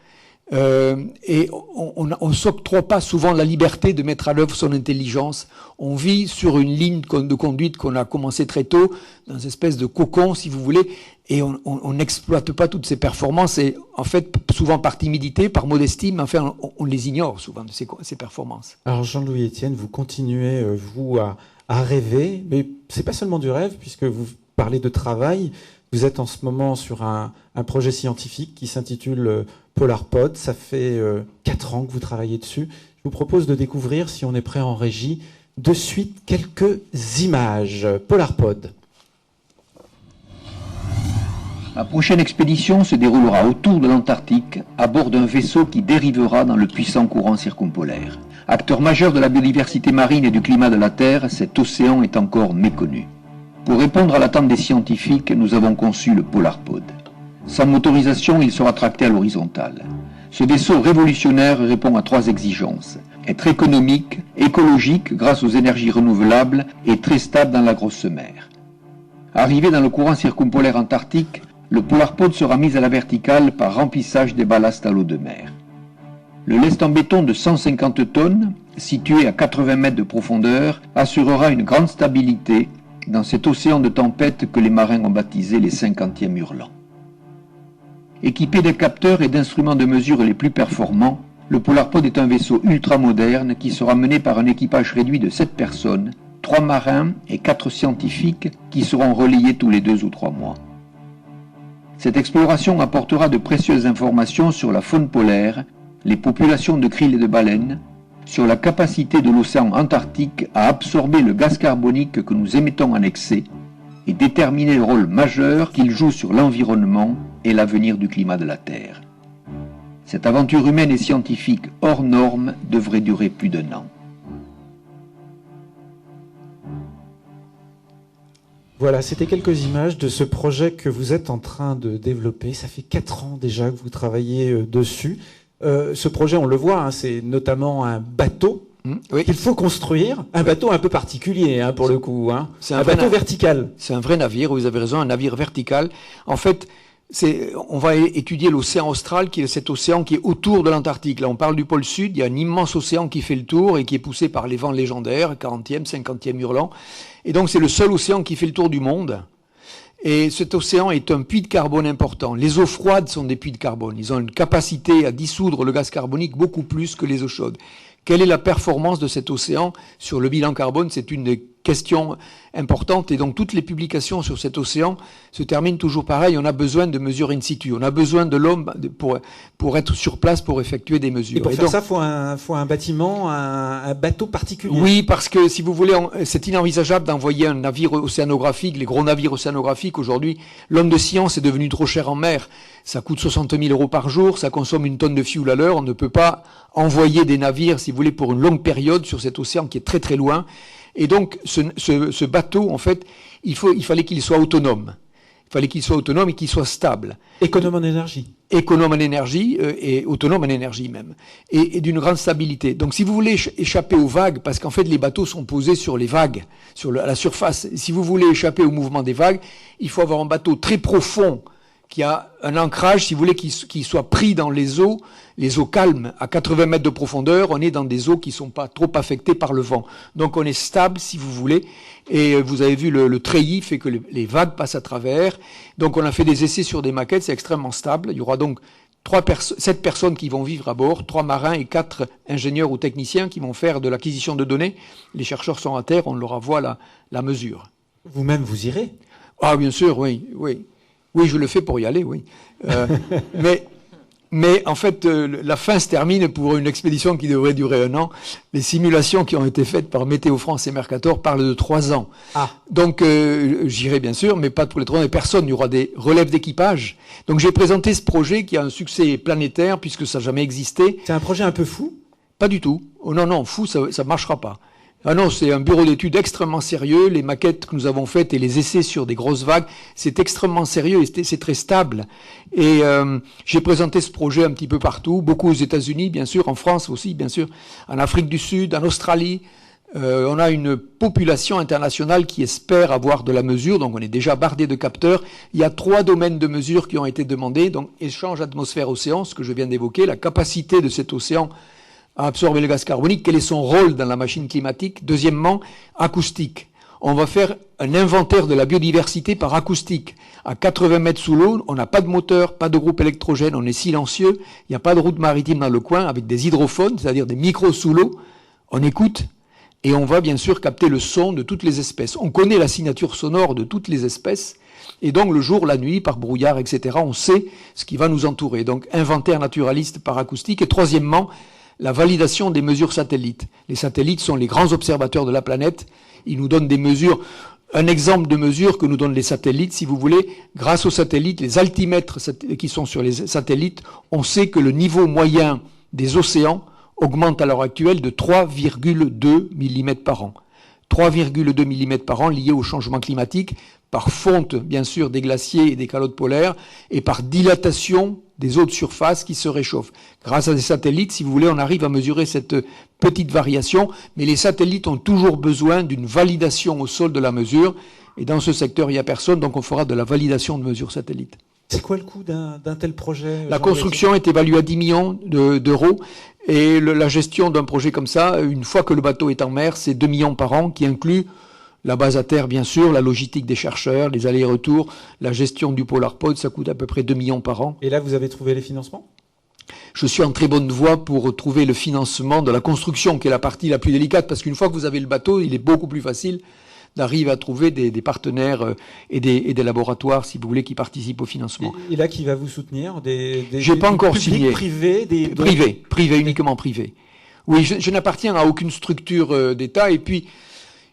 Et on ne s'octroie pas souvent la liberté de mettre à l'œuvre son intelligence. On vit sur une ligne de conduite qu'on a commencé très tôt, dans une espèce de cocon, si vous voulez, et on n'exploite pas toutes ces performances, et en fait, souvent par timidité, par modestie, mais enfin, on les ignore souvent, de ces performances. Alors Jean-Louis Etienne, vous continuez, vous, à rêver, mais c'est pas seulement du rêve, puisque vous parlez de travail. Vous êtes en ce moment sur un projet scientifique qui s'intitule PolarPod. Ça fait 4 ans que vous travaillez dessus. Je vous propose de découvrir, si on est prêt en régie, de suite quelques images. PolarPod. La prochaine expédition se déroulera autour de l'Antarctique, à bord d'un vaisseau qui dérivera dans le puissant courant circumpolaire. Acteur majeur de la biodiversité marine et du climat de la Terre, cet océan est encore méconnu. Pour répondre à l'attente des scientifiques, nous avons conçu le PolarPod. Sans motorisation, il sera tracté à l'horizontale. Ce vaisseau révolutionnaire répond à 3 exigences. Être économique, écologique grâce aux énergies renouvelables et très stable dans la grosse mer. Arrivé dans le courant circumpolaire antarctique, le PolarPod sera mis à la verticale par remplissage des ballasts à l'eau de mer. Le lest en béton de 150 tonnes, situé à 80 mètres de profondeur, assurera une grande stabilité dans cet océan de tempête que les marins ont baptisé les 50e hurlants. Équipé de capteurs et d'instruments de mesure les plus performants, le PolarPod est un vaisseau ultramoderne qui sera mené par un équipage réduit de 7 personnes, 3 marins et 4 scientifiques qui seront relayés tous les 2 ou 3 mois. Cette exploration apportera de précieuses informations sur la faune polaire, les populations de krill et de baleines, sur la capacité de l'océan Antarctique à absorber le gaz carbonique que nous émettons en excès et déterminer le rôle majeur qu'il joue sur l'environnement et l'avenir du climat de la Terre. Cette aventure humaine et scientifique hors norme devrait durer plus d'1 an. Voilà, c'était quelques images de ce projet que vous êtes en train de développer. Ça fait 4 ans déjà que vous travaillez dessus. Ce projet, on le voit, hein, c'est notamment un bateau qu'il faut construire, un bateau un peu particulier pour le coup. Hein. C'est un bateau vertical. C'est un vrai navire, vous avez raison, un navire vertical. En fait, on va étudier l'océan austral, qui est cet océan qui est autour de l'Antarctique. Là, on parle du pôle sud, il y a un immense océan qui fait le tour et qui est poussé par les vents légendaires, 40e, 50e hurlant. Et donc, c'est le seul océan qui fait le tour du monde. Et cet océan est un puits de carbone important. Les eaux froides sont des puits de carbone. Ils ont une capacité à dissoudre le gaz carbonique beaucoup plus que les eaux chaudes. Quelle est la performance de cet océan sur le bilan carbone? C'est une des questions importantes. Et donc, toutes les publications sur cet océan se terminent toujours pareil. On a besoin de mesures in situ. On a besoin de l'homme pour être sur place, pour effectuer des mesures. Et pour faire ça, faut un bâtiment, un bateau particulier. Oui, parce que, si vous voulez, c'est inenvisageable d'envoyer un navire océanographique, les gros navires océanographiques. Aujourd'hui, l'homme de science est devenu trop cher en mer. Ça coûte 60 000 € par jour, ça consomme 1 tonne de fioul à l'heure. On ne peut pas envoyer des navires, si vous voulez, pour une longue période sur cet océan qui est très très loin. Et donc, ce bateau, en fait, il fallait qu'il soit autonome. Il fallait qu'il soit autonome et qu'il soit stable. Économe en énergie. Économe en énergie et autonome en énergie même. Et d'une grande stabilité. Donc, si vous voulez échapper aux vagues, parce qu'en fait, les bateaux sont posés sur les vagues, à la surface. Si vous voulez échapper au mouvement des vagues, il faut avoir un bateau très profond qui a un ancrage, si vous voulez, qui soit pris dans les eaux calmes, à 80 mètres de profondeur. On est dans des eaux qui sont pas trop affectées par le vent. Donc on est stable, si vous voulez, et vous avez vu le treillis fait que les vagues passent à travers. Donc on a fait des essais sur des maquettes, c'est extrêmement stable. Il y aura donc 7 personnes qui vont vivre à bord, 3 marins et 4 ingénieurs ou techniciens qui vont faire de l'acquisition de données. Les chercheurs sont à terre, on leur envoie la mesure. Vous-même, vous irez? Ah, bien sûr, oui. Oui, je le fais pour y aller, oui. Mais en fait, la fin se termine pour une expédition qui devrait durer 1 an. Les simulations qui ont été faites par Météo France et Mercator parlent de 3 ans. Ah. Donc, j'irai bien sûr, mais pas pour les 3 ans. Et personne, il y aura des relèves d'équipage. Donc, j'ai présenté ce projet qui a un succès planétaire puisque ça n'a jamais existé. C'est un projet un peu fou? Pas du tout. Oh non, fou, ça marchera pas. Ah non, c'est un bureau d'études extrêmement sérieux. Les maquettes que nous avons faites et les essais sur des grosses vagues, c'est extrêmement sérieux et c'est très stable. Et j'ai présenté ce projet un petit peu partout, beaucoup aux États-Unis, bien sûr, en France aussi, bien sûr, en Afrique du Sud, en Australie. On a une population internationale qui espère avoir de la mesure, donc on est déjà bardé de capteurs. Il y a 3 domaines de mesure qui ont été demandés, donc échange atmosphère-océan, ce que je viens d'évoquer, la capacité de cet océan à absorber le gaz carbonique, quel est son rôle dans la machine climatique. Deuxièmement, acoustique. On va faire un inventaire de la biodiversité par acoustique. À 80 mètres sous l'eau, on n'a pas de moteur, pas de groupe électrogène, on est silencieux, il n'y a pas de route maritime dans le coin, avec des hydrophones, c'est-à-dire des micros sous l'eau. On écoute et on va bien sûr capter le son de toutes les espèces. On connaît la signature sonore de toutes les espèces. Et donc le jour, la nuit, par brouillard, etc., on sait ce qui va nous entourer. Donc inventaire naturaliste par acoustique. Et troisièmement, la validation des mesures satellites. Les satellites sont les grands observateurs de la planète. Ils nous donnent des mesures. Un exemple de mesure que nous donnent les satellites, si vous voulez, grâce aux satellites, les altimètres qui sont sur les satellites, on sait que le niveau moyen des océans augmente à l'heure actuelle de 3,2 mm par an. 3,2 mm par an liés au changement climatique, par fonte, bien sûr, des glaciers et des calottes polaires, et par dilatation des eaux de surface qui se réchauffent. Grâce à des satellites, si vous voulez, on arrive à mesurer cette petite variation, mais les satellites ont toujours besoin d'une validation au sol de la mesure, et dans ce secteur, il n'y a personne, donc on fera de la validation de mesures satellites. C'est quoi le coût d'un tel projet? La construction est évaluée à 10 millions d'euros, et la gestion d'un projet comme ça, une fois que le bateau est en mer, c'est 2 millions par an, qui inclut la base à terre, bien sûr, la logistique des chercheurs, les allers-retours, la gestion du PolarPod, ça coûte à peu près 2 millions par an. Et là, vous avez trouvé les financements? Je suis en très bonne voie pour trouver le financement de la construction, qui est la partie la plus délicate, parce qu'une fois que vous avez le bateau, il est beaucoup plus facile d'arriver à trouver des partenaires et des laboratoires, si vous voulez, qui participent au financement. Et là, qui va vous soutenir? J'ai pas encore signé. Privé, privé, uniquement privé. Oui, je n'appartiens à aucune structure d'État, et puis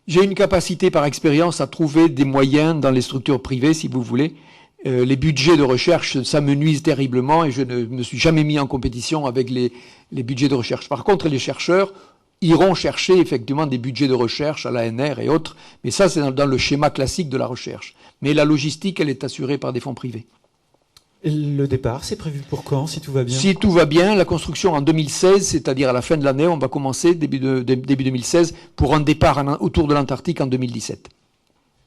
j'ai une capacité par expérience à trouver des moyens dans les structures privées, si vous voulez. Les budgets de recherche, ça me nuise terriblement et je ne me suis jamais mis en compétition avec les budgets de recherche. Par contre, les chercheurs iront chercher effectivement des budgets de recherche à l'ANR et autres, mais ça c'est dans le schéma classique de la recherche. Mais la logistique, elle est assurée par des fonds privés. Le départ, c'est prévu pour quand, si tout va bien? Si tout va bien, la construction en 2016, c'est-à-dire à la fin de l'année, on va commencer début 2016 pour un départ autour de l'Antarctique en 2017.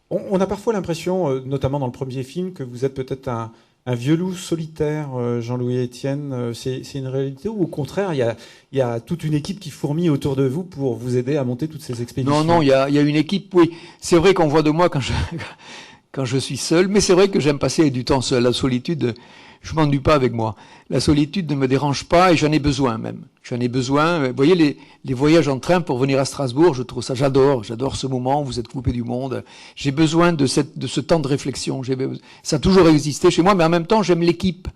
On a parfois l'impression, notamment dans le premier film, que vous êtes peut-être un vieux loup solitaire, Jean-Louis Etienne. C'est une réalité ou au contraire, il y a toute une équipe qui fourmille autour de vous pour vous aider à monter toutes ces expéditions? Non, il y a une équipe, oui. C'est vrai qu'on voit de moi quand je suis seul. Mais c'est vrai que j'aime passer du temps seul. La solitude, je m'ennuie pas avec moi. La solitude ne me dérange pas et j'en ai besoin même. J'en ai besoin. Vous voyez, les voyages en train pour venir à Strasbourg, je trouve ça, j'adore ce moment où vous êtes coupé du monde. J'ai besoin de ce temps de réflexion. Ça a toujours existé chez moi, mais en même temps, j'aime l'équipe.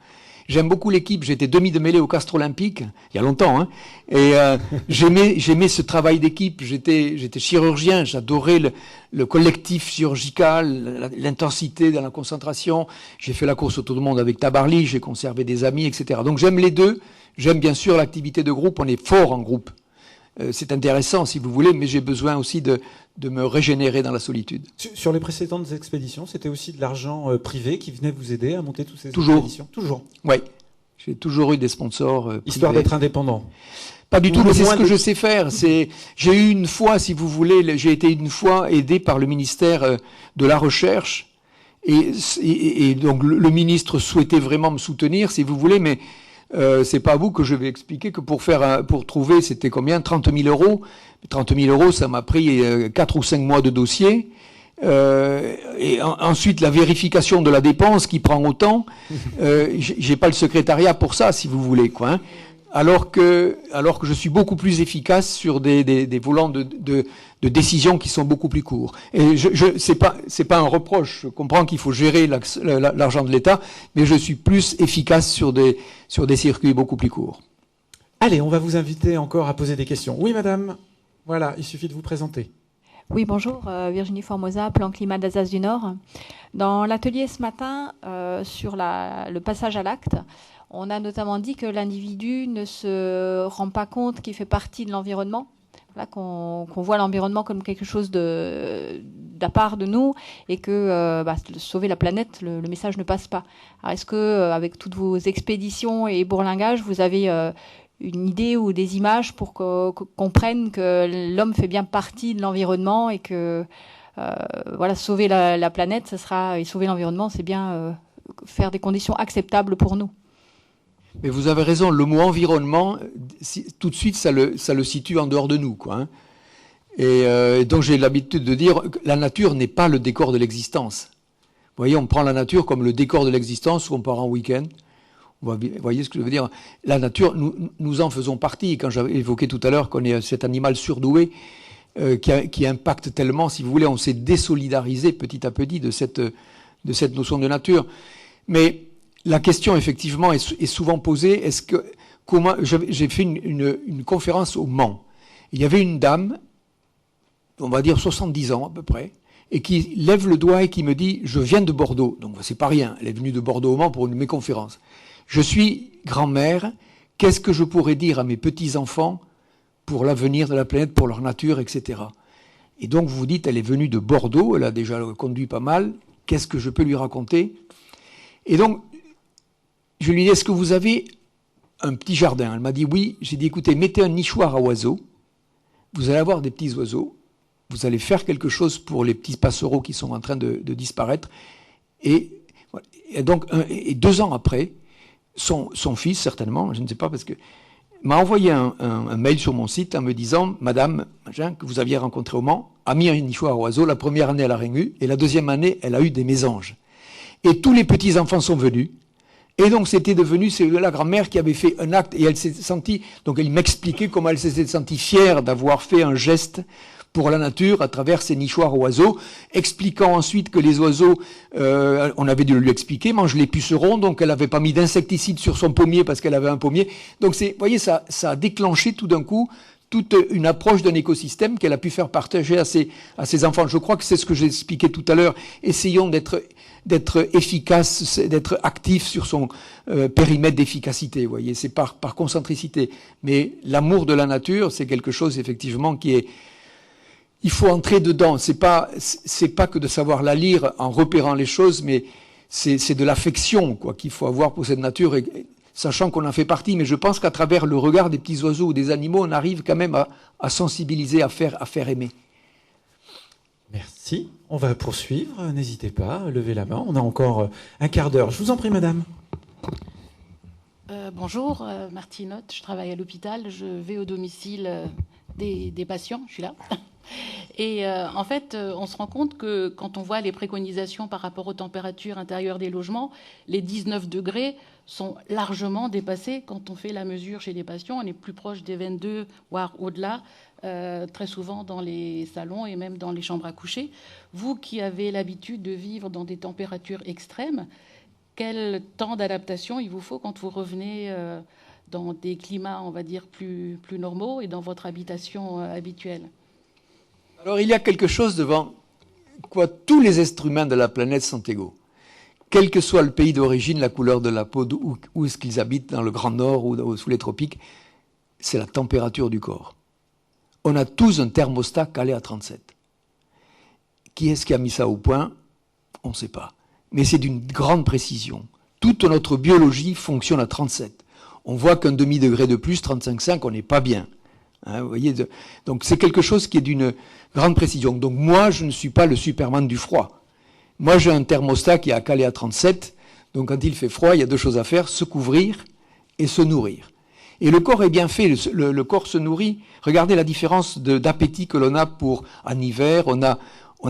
J'aime beaucoup l'équipe. J'étais demi de mêlée au Castre Olympique, il y a longtemps, hein. Et j'aimais ce travail d'équipe. J'étais chirurgien, j'adorais le collectif chirurgical, l'intensité dans la concentration. J'ai fait la course autour du monde avec Tabarly, j'ai conservé des amis, etc. Donc j'aime les deux. J'aime bien sûr l'activité de groupe. On est fort en groupe. C'est intéressant si vous voulez, mais j'ai besoin aussi de me régénérer dans la solitude. Sur les précédentes expéditions, c'était aussi de l'argent privé qui venait vous aider à monter toutes ces Toujours. expéditions? Toujours. Oui, j'ai toujours eu des sponsors privés. Histoire d'être indépendant. Pas du tout, mais c'est ce que de... je sais faire. J'ai eu une fois, si vous voulez, j'ai été une fois aidé par le ministère de la Recherche, et donc le ministre souhaitait vraiment me soutenir, si vous voulez, mais c'est pas à vous que je vais expliquer que pour trouver, c'était combien? 30 000 euros. 30 000 euros, ça m'a pris 4 ou 5 mois de dossier. Et ensuite, la vérification de la dépense qui prend autant. J'ai pas le secrétariat pour ça, si vous voulez, quoi. Hein. Alors que je suis beaucoup plus efficace sur des volants de décisions qui sont beaucoup plus courts. Et c'est pas un reproche. Je comprends qu'il faut gérer l'argent de l'État, mais je suis plus efficace sur des circuits beaucoup plus courts. Allez, on va vous inviter encore à poser des questions. Oui, madame. Voilà, il suffit de vous présenter. Oui, bonjour, Virginie Formosa, Plan Climat d'Alsace du Nord. Dans l'atelier ce matin, sur le passage à l'acte, on a notamment dit que l'individu ne se rend pas compte qu'il fait partie de l'environnement, voilà, qu'on voit l'environnement comme quelque chose d'à part de nous et que sauver la planète, le message ne passe pas. Alors est-ce que, avec toutes vos expéditions et bourlingages, vous avez une idée ou des images pour qu'on comprenne que l'homme fait bien partie de l'environnement et que sauver la planète, et sauver l'environnement, c'est bien faire des conditions acceptables pour nous. Mais vous avez raison, le mot environnement, tout de suite, ça le situe en dehors de nous, quoi. Hein. Et donc j'ai l'habitude de dire que la nature n'est pas le décor de l'existence. Vous voyez, on prend la nature comme le décor de l'existence où on part en week-end. Vous voyez ce que je veux dire? La nature, nous en faisons partie. Quand j'avais évoqué tout à l'heure qu'on est cet animal surdoué qui impacte tellement, si vous voulez, on s'est désolidarisé petit à petit de cette notion de nature. Mais la question, effectivement, est souvent posée. J'ai fait une conférence au Mans. Il y avait une dame, on va dire 70 ans à peu près, et qui lève le doigt et qui me dit « Je viens de Bordeaux ». Donc c'est pas rien. Elle est venue de Bordeaux au Mans pour une de mes conférences. Je suis grand-mère, qu'est-ce que je pourrais dire à mes petits-enfants pour l'avenir de la planète, pour leur nature, etc. Et donc vous vous dites, elle est venue de Bordeaux, elle a déjà conduit pas mal, qu'est-ce que je peux lui raconter? Et donc, je lui ai dit, est-ce que vous avez un petit jardin? Elle m'a dit oui. J'ai dit, écoutez, mettez un nichoir à oiseaux, vous allez avoir des petits oiseaux, vous allez faire quelque chose pour les petits passereaux qui sont en train de disparaître. Et donc, 2 ans après, son fils, certainement, je ne sais pas, parce que m'a envoyé un mail sur mon site en me disant, madame, que vous aviez rencontré au Mans, a mis un nichoir à oiseaux. La première année, elle a rien eu, et la deuxième année, elle a eu des mésanges. Et tous les petits-enfants sont venus. Et donc, c'est la grand-mère qui avait fait un acte, et elle s'est sentie, donc elle m'expliquait comment elle s'était sentie fière d'avoir fait un geste pour la nature à travers ces nichoirs oiseaux, expliquant ensuite que les oiseaux, on avait dû lui expliquer, mangent les pucerons, donc elle n'avait pas mis d'insecticide sur son pommier parce qu'elle avait un pommier. Donc vous voyez, ça a déclenché tout d'un coup toute une approche d'un écosystème qu'elle a pu faire partager à ses enfants. Je crois que c'est ce que j'ai expliqué tout à l'heure. Essayons d'être efficace, d'être actif sur son périmètre d'efficacité. Vous voyez, c'est par concentricité. Mais l'amour de la nature, c'est quelque chose effectivement qui est. Il faut entrer dedans. C'est pas que de savoir la lire en repérant les choses, mais c'est de l'affection quoi qu'il faut avoir pour cette nature, sachant qu'on en fait partie. Mais je pense qu'à travers le regard des petits oiseaux ou des animaux, on arrive quand même à sensibiliser, à faire aimer. Merci. On va poursuivre. N'hésitez pas, levez la main. On a encore un quart d'heure. Je vous en prie, madame. Bonjour, Martine Hoth. Je travaille à l'hôpital. Je vais au domicile des patients. Je suis là. Et en fait, on se rend compte que quand on voit les préconisations par rapport aux températures intérieures des logements, les 19 degrés sont largement dépassés. Quand on fait la mesure chez les patients, on est plus proche des 22, voire au-delà, très souvent dans les salons et même dans les chambres à coucher. Vous qui avez l'habitude de vivre dans des températures extrêmes, quel temps d'adaptation il vous faut quand vous revenez dans des climats, on va dire, plus normaux et dans votre habitation habituelle? Alors il y a quelque chose devant quoi tous les êtres humains de la planète sont égaux. Quel que soit le pays d'origine, la couleur de la peau, où est-ce qu'ils habitent, dans le Grand Nord ou sous les tropiques, c'est la température du corps. On a tous un thermostat calé à 37. Qui est-ce qui a mis ça au point? On ne sait pas. Mais c'est d'une grande précision. Toute notre biologie fonctionne à 37. On voit qu'un demi-degré de plus, 35,5, on n'est pas bien. Hein, vous voyez, donc c'est quelque chose qui est d'une grande précision. Donc moi, je ne suis pas le Superman du froid. Moi, j'ai un thermostat qui est calé à 37. Donc quand il fait froid, il y a deux choses à faire, se couvrir et se nourrir. Et le corps est bien fait, le corps se nourrit. Regardez la différence d'appétit que l'on a en hiver. On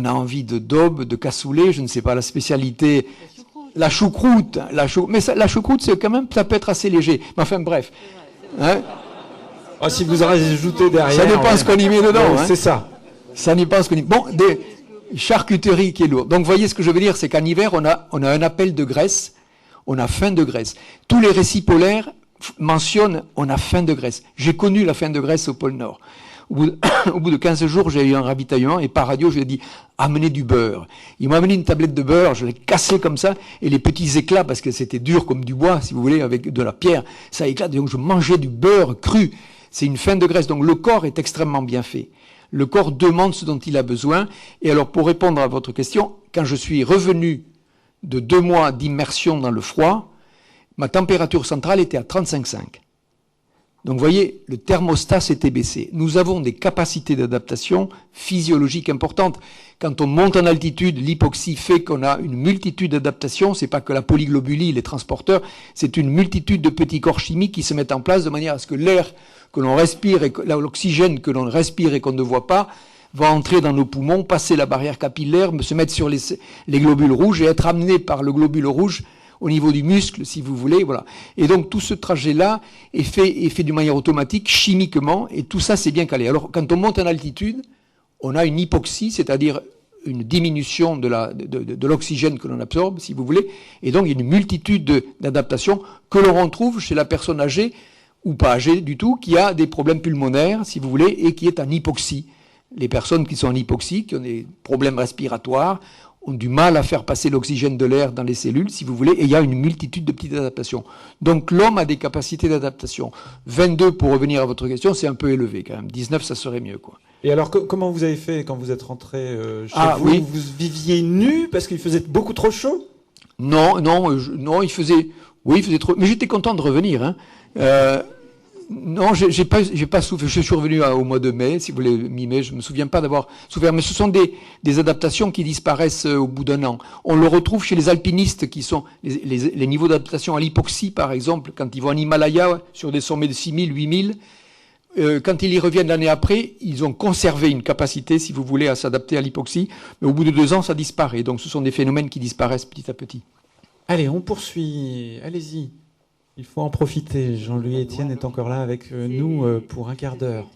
a envie de daube, de cassoulet, je ne sais pas, la spécialité, la choucroute. Mais la choucroute, c'est quand même, ça peut être assez léger. Mais enfin, bref. Hein? Oh, si vous rajoutez derrière... Ça dépend ce qu'on y met dedans. Hein. C'est ça. Ça dépend ce qu'on y met. Bon, des charcuteries qui est lourd. Donc, vous voyez ce que je veux dire, c'est qu'en hiver, on a un appel de graisse, on a faim de graisse. Tous les récits polaires mentionnent, on a faim de graisse. J'ai connu la faim de graisse au pôle Nord. Au bout de 15 jours, j'ai eu un ravitaillement et par radio, je lui ai dit, amenez du beurre. Il m'a amené une tablette de beurre, je l'ai cassé comme ça, et les petits éclats, parce que c'était dur comme du bois, si vous voulez, avec de la pierre, ça éclate. Donc je mangeais du beurre cru. C'est une faim de graisse. Donc le corps est extrêmement bien fait. Le corps demande ce dont il a besoin. Et alors, pour répondre à votre question, quand je suis revenu de 2 mois d'immersion dans le froid, ma température centrale était à 35,5. Donc, vous voyez, le thermostat s'était baissé. Nous avons des capacités d'adaptation physiologiques importantes. Quand on monte en altitude, l'hypoxie fait qu'on a une multitude d'adaptations. C'est pas que la polyglobulie, les transporteurs, c'est une multitude de petits corps chimiques qui se mettent en place de manière à ce que l'air que l'on respire et l'oxygène que l'on respire et qu'on ne voit pas va entrer dans nos poumons, passer la barrière capillaire, se mettre sur les globules rouges et être amené par le globule rouge au niveau du muscle, si vous voulez, voilà. Et donc, tout ce trajet-là est fait d'une manière automatique, chimiquement, et tout ça, c'est bien calé. Alors, quand on monte en altitude, on a une hypoxie, c'est-à-dire une diminution de l'oxygène que l'on absorbe, si vous voulez, et donc, il y a une multitude d'adaptations que l'on retrouve chez la personne âgée, ou pas âgée du tout, qui a des problèmes pulmonaires, si vous voulez, et qui est en hypoxie. Les personnes qui sont en hypoxie, qui ont des problèmes respiratoires, ont du mal à faire passer l'oxygène de l'air dans les cellules, si vous voulez, et il y a une multitude de petites adaptations. Donc l'homme a des capacités d'adaptation. 22, pour revenir à votre question, c'est un peu élevé quand même. 19, ça serait mieux, quoi. Et alors, comment vous avez fait quand vous êtes rentré chez vous? Oui. Vous viviez nu parce qu'il faisait beaucoup trop chaud? Non, il faisait trop... Mais j'étais content de revenir, hein. Non, j'ai pas souffert. Je suis revenu au mois de mai, si vous voulez, mi-mai. Je me souviens pas d'avoir souffert. Mais ce sont des adaptations qui disparaissent au bout d'un an. On le retrouve chez les alpinistes qui sont les niveaux d'adaptation à l'hypoxie, par exemple, quand ils vont en Himalaya sur des sommets de 6000, 8000. Quand ils y reviennent l'année après, ils ont conservé une capacité, si vous voulez, à s'adapter à l'hypoxie. Mais au bout de 2 ans, ça disparaît. Donc, ce sont des phénomènes qui disparaissent petit à petit. Allez, on poursuit. Allez-y. Il faut en profiter. Jean-Louis Etienne est encore là avec nous pour un quart d'heure.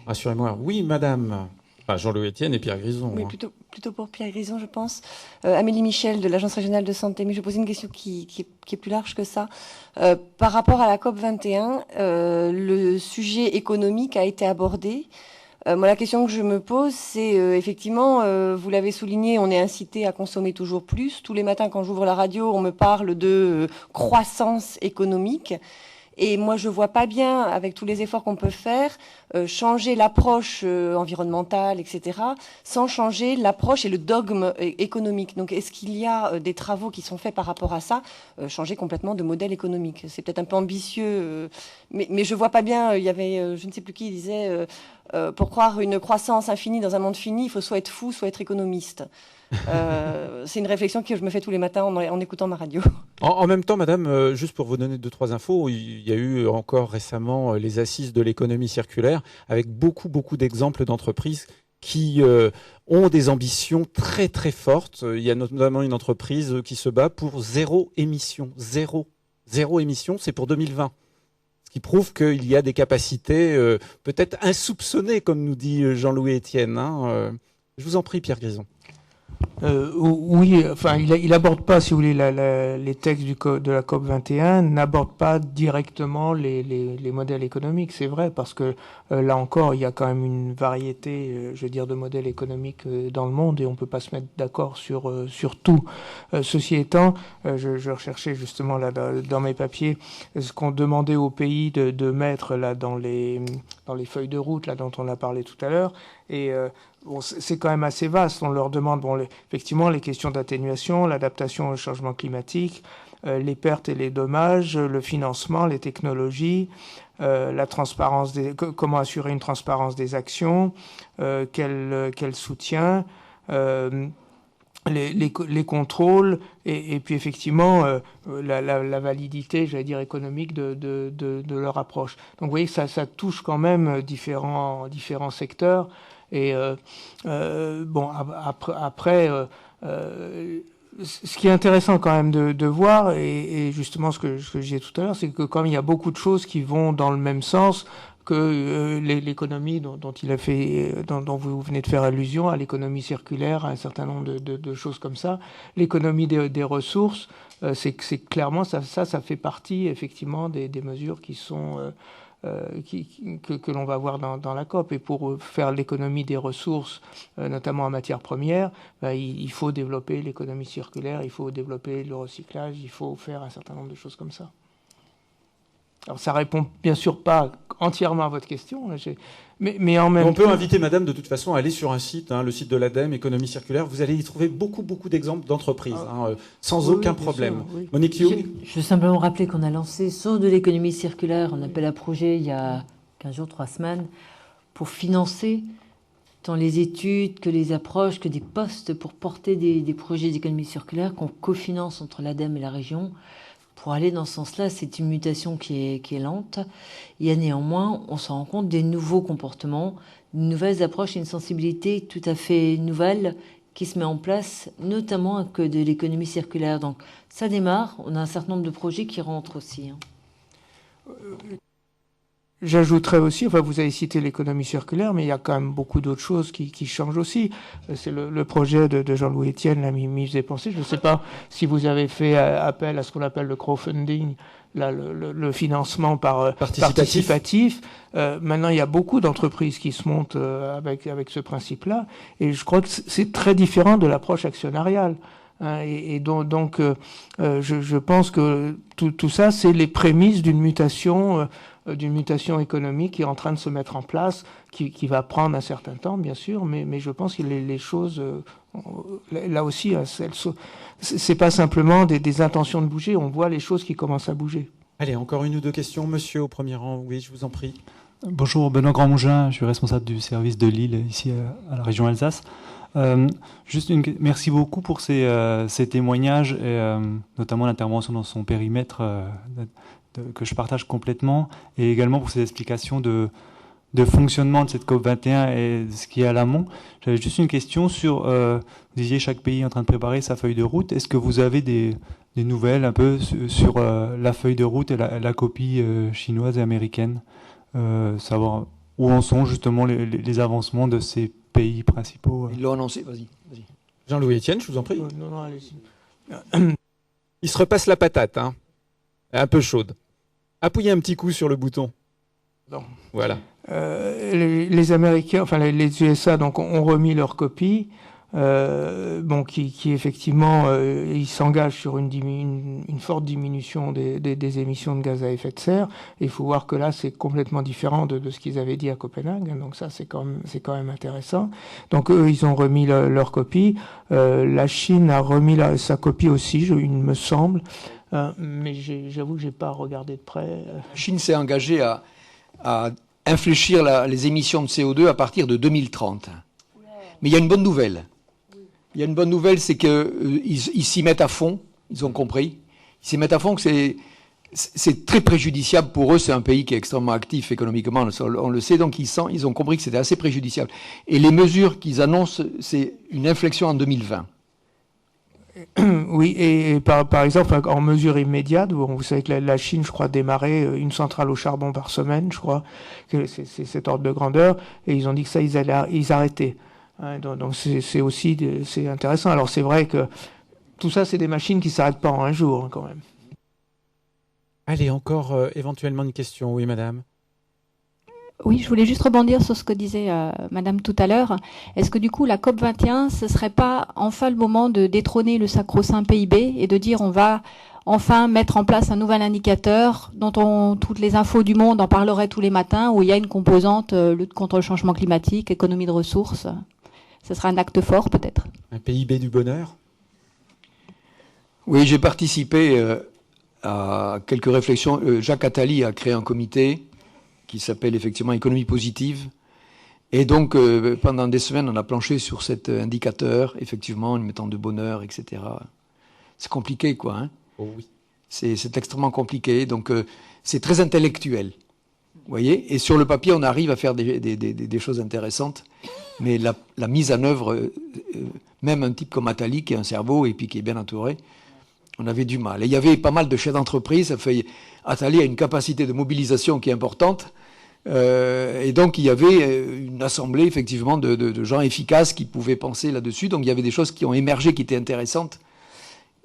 Rassurez-moi. Oui, madame. Enfin, Jean-Louis Etienne et Pierre Grison. Oui, plutôt pour Pierre Grison, je pense. Amélie Michel de l'Agence régionale de santé. Mais je vais poser une question qui est plus large que ça. Par rapport à la COP21, le sujet économique a été abordé. Moi, la question que je me pose, c'est effectivement, vous l'avez souligné, on est incité à consommer toujours plus. Tous les matins, quand j'ouvre la radio, on me parle de croissance économique. Et moi, je vois pas bien, avec tous les efforts qu'on peut faire, changer l'approche environnementale, etc., sans changer l'approche et le dogme économique. Donc, est-ce qu'il y a des travaux qui sont faits par rapport à ça, changer complètement de modèle économique? C'est peut-être un peu ambitieux, mais je vois pas bien. Il y avait, je ne sais plus qui disait, pour croire une croissance infinie dans un monde fini, il faut soit être fou, soit être économiste. C'est une réflexion que je me fais tous les matins en écoutant ma radio. En même temps, madame, juste pour vous donner 2-3 infos, il y a eu encore récemment les assises de l'économie circulaire avec beaucoup d'exemples d'entreprises qui ont des ambitions très très fortes. Il y a notamment une entreprise qui se bat pour zéro émission. Zéro émission, c'est pour 2020. Ce qui prouve qu'il y a des capacités peut-être insoupçonnées, comme nous dit Jean-Louis Etienne. Je vous en prie, Pierre Grison. Oui, enfin, il aborde pas, si vous voulez, les textes de la COP 21 n'abordent pas directement les modèles économiques. C'est vrai, parce que là encore, il y a quand même une variété, je veux dire, de modèles économiques dans le monde et on peut pas se mettre d'accord sur tout. Ceci étant, je recherchais justement là dans mes papiers ce qu'on demandait aux pays de mettre là dans les feuilles de route là dont on a parlé tout à l'heure. Et bon, c'est quand même assez vaste. On leur demande, effectivement, les questions d'atténuation, l'adaptation au changement climatique, les pertes et les dommages, le financement, les technologies, la transparence comment assurer une transparence des actions, quel soutien, les contrôles et puis effectivement la validité, j'allais dire, économique de leur approche. Donc vous voyez que ça touche quand même différents secteurs. Et bon, après, ce qui est intéressant quand même de voir, et justement ce que je disais tout à l'heure, c'est que quand même il y a beaucoup de choses qui vont dans le même sens que l'économie dont vous venez de faire allusion, à l'économie circulaire, à un certain nombre de choses comme ça. L'économie des ressources, c'est clairement ça fait partie effectivement des mesures qui sont que l'on va voir dans la COP. Et pour faire l'économie des ressources, notamment en matières premières, il faut développer l'économie circulaire, il faut développer le recyclage, il faut faire un certain nombre de choses comme ça. Alors ça répond bien sûr pas entièrement à votre question, mais en même temps... On peut inviter madame de toute façon à aller sur un site, le site de l'ADEME, économie circulaire. Vous allez y trouver beaucoup d'exemples d'entreprises, sans aucun problème. Sûr, oui. Monique Young. Je veux simplement rappeler qu'on a lancé sur de l'économie circulaire, on appelle à projet il y a 15 jours, 3 semaines, pour financer tant les études que les approches, que des postes pour porter des projets d'économie circulaire qu'on cofinance entre l'ADEME et la région. Pour aller dans ce sens-là, c'est une mutation qui est lente. Il y a néanmoins, on se rend compte, des nouveaux comportements, de nouvelles approches et une sensibilité tout à fait nouvelle qui se met en place, notamment avec de l'économie circulaire. Donc ça démarre, on a un certain nombre de projets qui rentrent aussi. J'ajouterais aussi, enfin vous avez cité l'économie circulaire, mais il y a quand même beaucoup d'autres choses qui changent aussi. C'est le projet de Jean-Louis Etienne, là, m'y faisait penser. Je ne sais pas si vous avez fait appel à ce qu'on appelle le crowdfunding, là, le financement par participatif. Maintenant, il y a beaucoup d'entreprises qui se montent avec ce principe-là, et je crois que c'est très différent de l'approche actionnariale. Et donc, je pense que tout ça, c'est les prémices d'une mutation économique qui est en train de se mettre en place, qui va prendre un certain temps, bien sûr, mais je pense que les choses, là aussi, c'est pas simplement des intentions de bouger, on voit les choses qui commencent à bouger. Allez, encore une ou deux questions, monsieur au premier rang. Oui, je vous en prie. Bonjour, Benoît Grandmougin, je suis responsable du service de Lille, ici à la région Alsace. Merci beaucoup pour ces témoignages, et notamment l'intervention dans son périmètre que je partage complètement, et également pour ces explications de fonctionnement de cette COP21 et de ce qui est à l'amont. J'avais juste une question sur, vous disiez chaque pays est en train de préparer sa feuille de route. Est-ce que vous avez des nouvelles un peu sur la feuille de route et la copie chinoise et américaine, savoir où en sont justement les avancements de ces pays principaux? Ils l'ont annoncé, vas-y. Jean-Louis Etienne, je vous en prie. Non, allez-y. Il se repasse la patate, un peu chaude. Appuyez un petit coup sur le bouton. Non. Voilà. Les Américains, enfin les USA, donc ont remis leur copie, qui effectivement, ils s'engagent sur une forte diminution des émissions de gaz à effet de serre. Et il faut voir que là, c'est complètement différent de ce qu'ils avaient dit à Copenhague. Donc ça, c'est quand même intéressant. Donc eux, ils ont remis leur copie. La Chine a remis sa copie aussi, il me semble. Mais j'avoue que j'ai pas regardé de près. La Chine s'est engagée à infléchir les émissions de CO2 à partir de 2030. Mais il y a une bonne nouvelle. Il y a une bonne nouvelle, c'est qu'ils s'y mettent à fond. Ils ont compris. Ils s'y mettent à fond que c'est très préjudiciable pour eux. C'est un pays qui est extrêmement actif économiquement, on le sait. Donc ils ont compris que c'était assez préjudiciable. Et les mesures qu'ils annoncent, c'est une inflexion en 2020. Oui, et par exemple, en mesure immédiate, vous savez que la Chine, je crois, démarrait une centrale au charbon par semaine, je crois, que c'est cet ordre de grandeur, et ils ont dit que ça, ils arrêtaient. Hein, donc c'est aussi c'est intéressant. Alors c'est vrai que tout ça, c'est des machines qui ne s'arrêtent pas en un jour, hein, quand même. Allez, encore éventuellement une question. Oui, madame. Oui, je voulais juste rebondir sur ce que disait Madame tout à l'heure. Est-ce que du coup, la COP21, ce serait pas enfin le moment de détrôner le sacro-saint PIB et de dire on va enfin mettre en place un nouvel indicateur dont toutes les infos du monde en parleraient tous les matins, où il y a une composante lutte contre le changement climatique, économie de ressources. Ce sera un acte fort peut-être. Un PIB du bonheur? Oui, j'ai participé à quelques réflexions. Jacques Attali a créé un comité qui s'appelle effectivement économie positive. Et donc, pendant des semaines, on a planché sur cet indicateur, effectivement, en mettant de bonheur, etc. C'est compliqué, quoi. Hein. Oh oui. C'est extrêmement compliqué. Donc, c'est très intellectuel. Vous voyez? Et sur le papier, on arrive à faire des choses intéressantes. Mais la mise en œuvre, même un type comme Attali, qui a un cerveau et puis qui est bien entouré, on avait du mal. Et il y avait pas mal de chefs d'entreprise. Attali a une capacité de mobilisation qui est importante. Et donc, il y avait une assemblée, effectivement, de gens efficaces qui pouvaient penser là-dessus. Donc, il y avait des choses qui ont émergé, qui étaient intéressantes.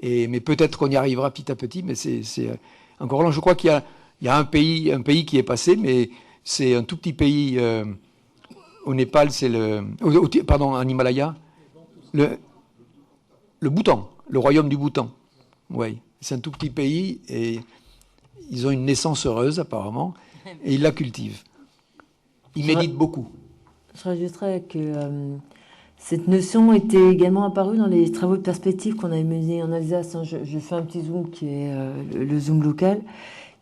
Mais peut-être qu'on y arrivera petit à petit. Mais c'est encore là, je crois qu'il y a un pays qui est passé, mais c'est un tout petit pays. Au Népal, c'est en Himalaya. Le Bhoutan, le royaume du Bhoutan. Oui, c'est un tout petit pays et ils ont une naissance heureuse, apparemment. Et ils la cultivent. Ils méditent beaucoup. Je rajouterais que cette notion était également apparue dans les travaux de perspective qu'on avait menés en Alsace. Je fais un petit zoom qui est le zoom local,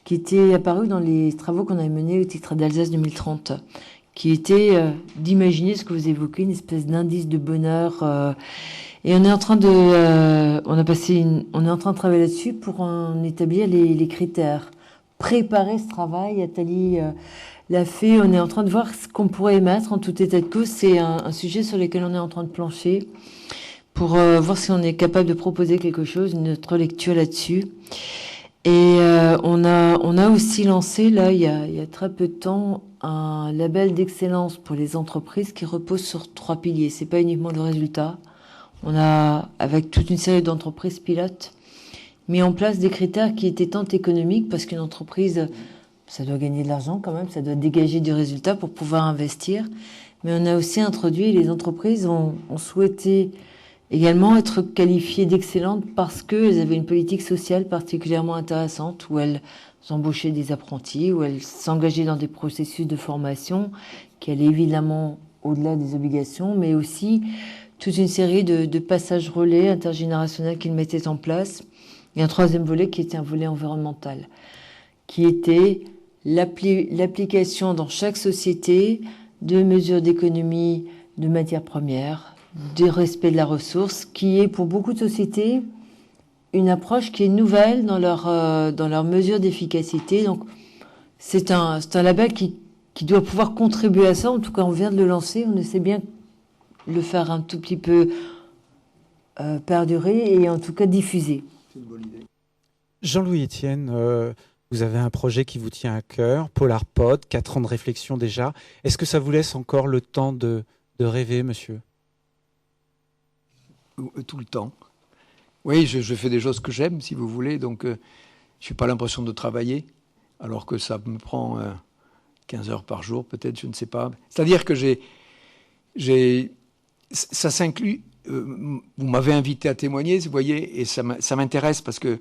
qui était apparu dans les travaux qu'on avait menés au titre d'Alsace 2030, qui était d'imaginer ce que vous évoquez, une espèce d'indice de bonheur. Et on est en train de, on est en train de travailler là-dessus pour en établir les critères. Préparer ce travail, Attali l'a fait. On est en train de voir ce qu'on pourrait émettre en tout état de cause. C'est un sujet sur lequel on est en train de plancher pour voir si on est capable de proposer quelque chose, une autre lecture là-dessus. Et on a aussi lancé, là, il y a très peu de temps, un label d'excellence pour les entreprises qui repose sur 3 piliers. C'est pas uniquement le résultat. On a, avec toute une série d'entreprises pilotes, mis en place des critères qui étaient tant économiques, parce qu'une entreprise, ça doit gagner de l'argent quand même, ça doit dégager du résultat pour pouvoir investir. Mais on a aussi introduit, les entreprises ont souhaité également être qualifiées d'excellentes parce qu'elles avaient une politique sociale particulièrement intéressante, où elles embauchaient des apprentis, où elles s'engageaient dans des processus de formation qui allaient évidemment au-delà des obligations, mais aussi toute une série de passages relais intergénérationnels qu'ils mettaient en place. Et un troisième volet qui était un volet environnemental, qui était l'application dans chaque société de mesures d'économie de matières premières, du respect de la ressource, qui est pour beaucoup de sociétés une approche qui est nouvelle dans leur mesure d'efficacité. Donc c'est un label qui doit pouvoir contribuer à ça. En tout cas, on vient de le lancer, on essaie bien de le faire un tout petit peu perdurer et en tout cas diffuser. C'est une bonne idée. Jean-Louis Etienne, vous avez un projet qui vous tient à cœur, PolarPod, 4 ans de réflexion déjà. Est-ce que ça vous laisse encore le temps de rêver, monsieur? Tout le temps. Oui, je fais des choses que j'aime, si vous voulez, donc je n'ai pas l'impression de travailler, alors que ça me prend 15 heures par jour, peut-être, je ne sais pas. C'est-à-dire que ça s'inclut. Vous m'avez invité à témoigner, vous voyez, et ça m'intéresse parce que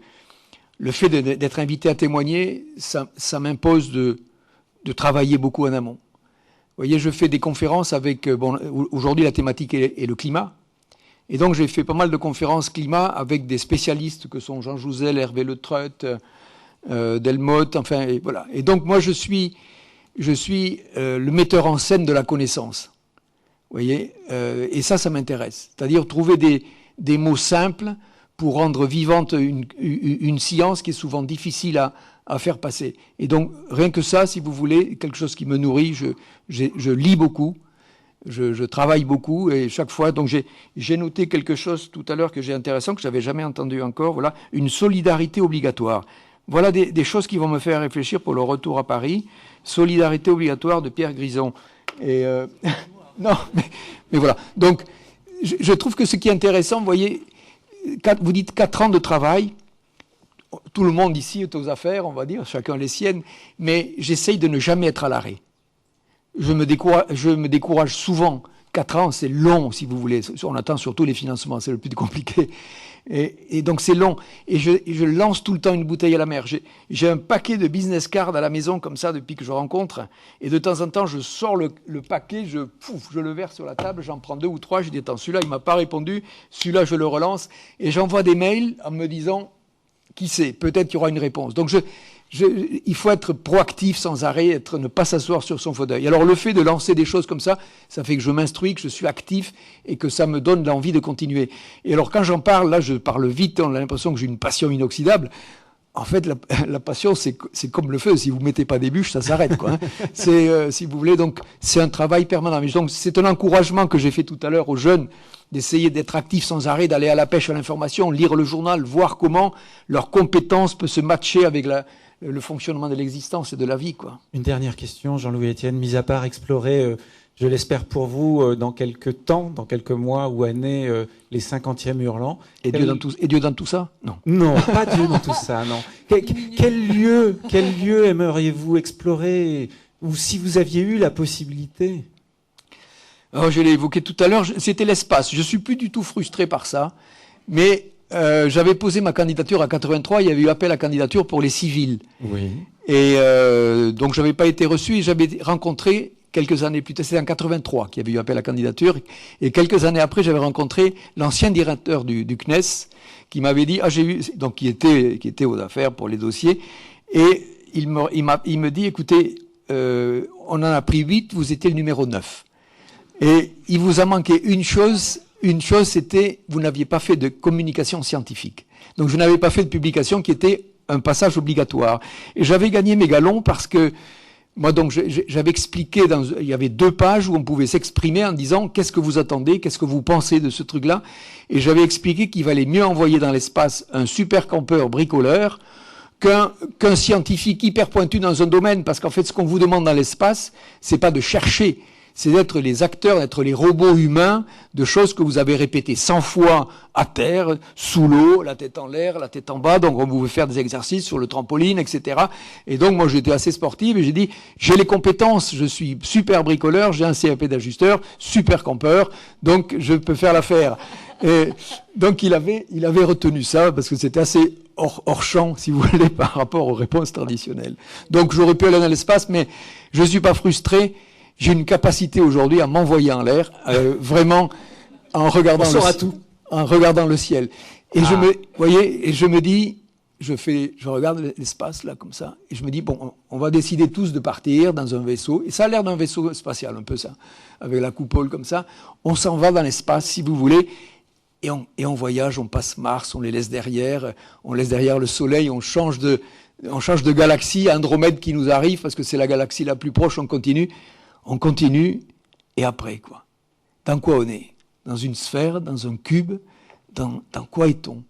le fait d'être invité à témoigner, ça m'impose de travailler beaucoup en amont. Vous voyez, je fais des conférences avec... aujourd'hui, la thématique est le climat. Et donc, j'ai fait pas mal de conférences climat avec des spécialistes que sont Jean Jouzel, Hervé Le Treut, Delmotte, enfin, et voilà. Et donc, moi, je suis le metteur en scène de la connaissance. voyez, et ça m'intéresse. C'est-à-dire trouver des mots simples pour rendre vivante une science qui est souvent difficile à faire passer. Et donc, rien que ça, si vous voulez, quelque chose qui me nourrit, je lis beaucoup, je travaille beaucoup, et chaque fois, donc j'ai noté quelque chose tout à l'heure que j'ai intéressant, que je n'avais jamais entendu encore, voilà, une solidarité obligatoire. Voilà des choses qui vont me faire réfléchir pour le retour à Paris. Solidarité obligatoire de Pierre Grison. Et non, mais voilà. Donc, je trouve que ce qui est intéressant, vous voyez, vous dites 4 ans de travail. Tout le monde ici est aux affaires, on va dire, chacun les siennes, mais j'essaye de ne jamais être à l'arrêt. Je me décourage souvent. 4 ans, c'est long, si vous voulez. On attend surtout les financements, c'est le plus compliqué. Et donc c'est long. Et je lance tout le temps une bouteille à la mer. J'ai un paquet de business cards à la maison, comme ça, depuis que je rencontre. Et de temps en temps, je sors le paquet, je le verse sur la table, j'en prends 2 ou 3, je dis, attends, celui-là, il m'a pas répondu, celui-là, je le relance. Et j'envoie des mails en me disant, qui sait, peut-être qu'il y aura une réponse. Donc il faut être proactif sans arrêt, ne pas s'asseoir sur son fauteuil. Alors le fait de lancer des choses comme ça fait que je m'instruis, que je suis actif et que ça me donne l'envie de continuer. Et alors quand j'en parle, là je parle vite, on a l'impression que j'ai une passion inoxydable. En fait, la passion, c'est comme le feu. Si vous ne mettez pas des bûches, ça s'arrête, quoi. Si vous voulez, donc c'est un travail permanent. Donc c'est un encouragement que j'ai fait tout à l'heure aux jeunes, d'essayer d'être actifs sans arrêt, d'aller à la pêche à l'information, lire le journal, voir comment leurs compétences peuvent se matcher avec le fonctionnement de l'existence et de la vie, quoi. Une dernière question, Jean-Louis Etienne, mis à part explorer, je l'espère pour vous, dans quelques temps, dans quelques mois ou années, les 50e hurlants. Et Dieu dans tout ça? Non. Non, pas Dieu dans tout ça, non. Quel lieu aimeriez-vous explorer, ou si vous aviez eu la possibilité? Alors, je l'ai évoqué tout à l'heure, c'était l'espace. Je suis plus du tout frustré par ça, mais j'avais posé ma candidature à 83, il y avait eu appel à candidature pour les civils. Oui. Et donc, j'avais pas été reçu et j'avais rencontré quelques années plus tard, c'était en 83 qu'il y avait eu appel à candidature, et quelques années après, j'avais rencontré l'ancien directeur du CNES qui m'avait dit, donc qui était aux affaires pour les dossiers, et il me dit, écoutez, on en a pris 8, vous étiez le numéro 9. Et il vous a manqué une chose, c'était, vous n'aviez pas fait de communication scientifique. Donc je n'avais pas fait de publication qui était un passage obligatoire. Et j'avais gagné mes galons parce que, moi donc j'avais expliqué, il y avait 2 pages où on pouvait s'exprimer en disant qu'est-ce que vous attendez, qu'est-ce que vous pensez de ce truc-là. Et j'avais expliqué qu'il valait mieux envoyer dans l'espace un super campeur bricoleur qu'un scientifique hyper pointu dans un domaine. Parce qu'en fait, ce qu'on vous demande dans l'espace, c'est pas de chercher, c'est d'être les acteurs, d'être les robots humains de choses que vous avez répétées 100 fois à terre, sous l'eau, la tête en l'air, la tête en bas. Donc on pouvait faire des exercices sur le trampoline, etc. Et donc moi j'étais assez sportive et j'ai dit, j'ai les compétences, je suis super bricoleur, j'ai un CAP d'ajusteur, super campeur, donc je peux faire l'affaire. Et donc il avait retenu ça parce que c'était assez hors champ, si vous voulez, par rapport aux réponses traditionnelles. Donc j'aurais pu aller dans l'espace, mais je suis pas frustré. J'ai une capacité aujourd'hui à m'envoyer en l'air, vraiment, en regardant le ciel. Et je me dis, je regarde l'espace, là, comme ça, et je me dis, bon, on va décider tous de partir dans un vaisseau, et ça a l'air d'un vaisseau spatial, un peu ça, avec la coupole comme ça. On s'en va dans l'espace, si vous voulez, et on voyage, on passe Mars, on laisse derrière le Soleil, on change de galaxie, Andromède qui nous arrive, parce que c'est la galaxie la plus proche, on continue, et après, quoi? Dans quoi on est? Dans une sphère, dans un cube? Dans quoi est-on?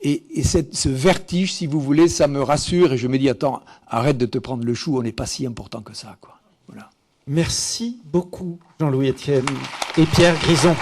Et ce vertige, si vous voulez, ça me rassure, et je me dis, attends, arrête de te prendre le chou, on n'est pas si important que ça, quoi. Voilà. Merci beaucoup, Jean-Louis Etienne et Pierre Grison.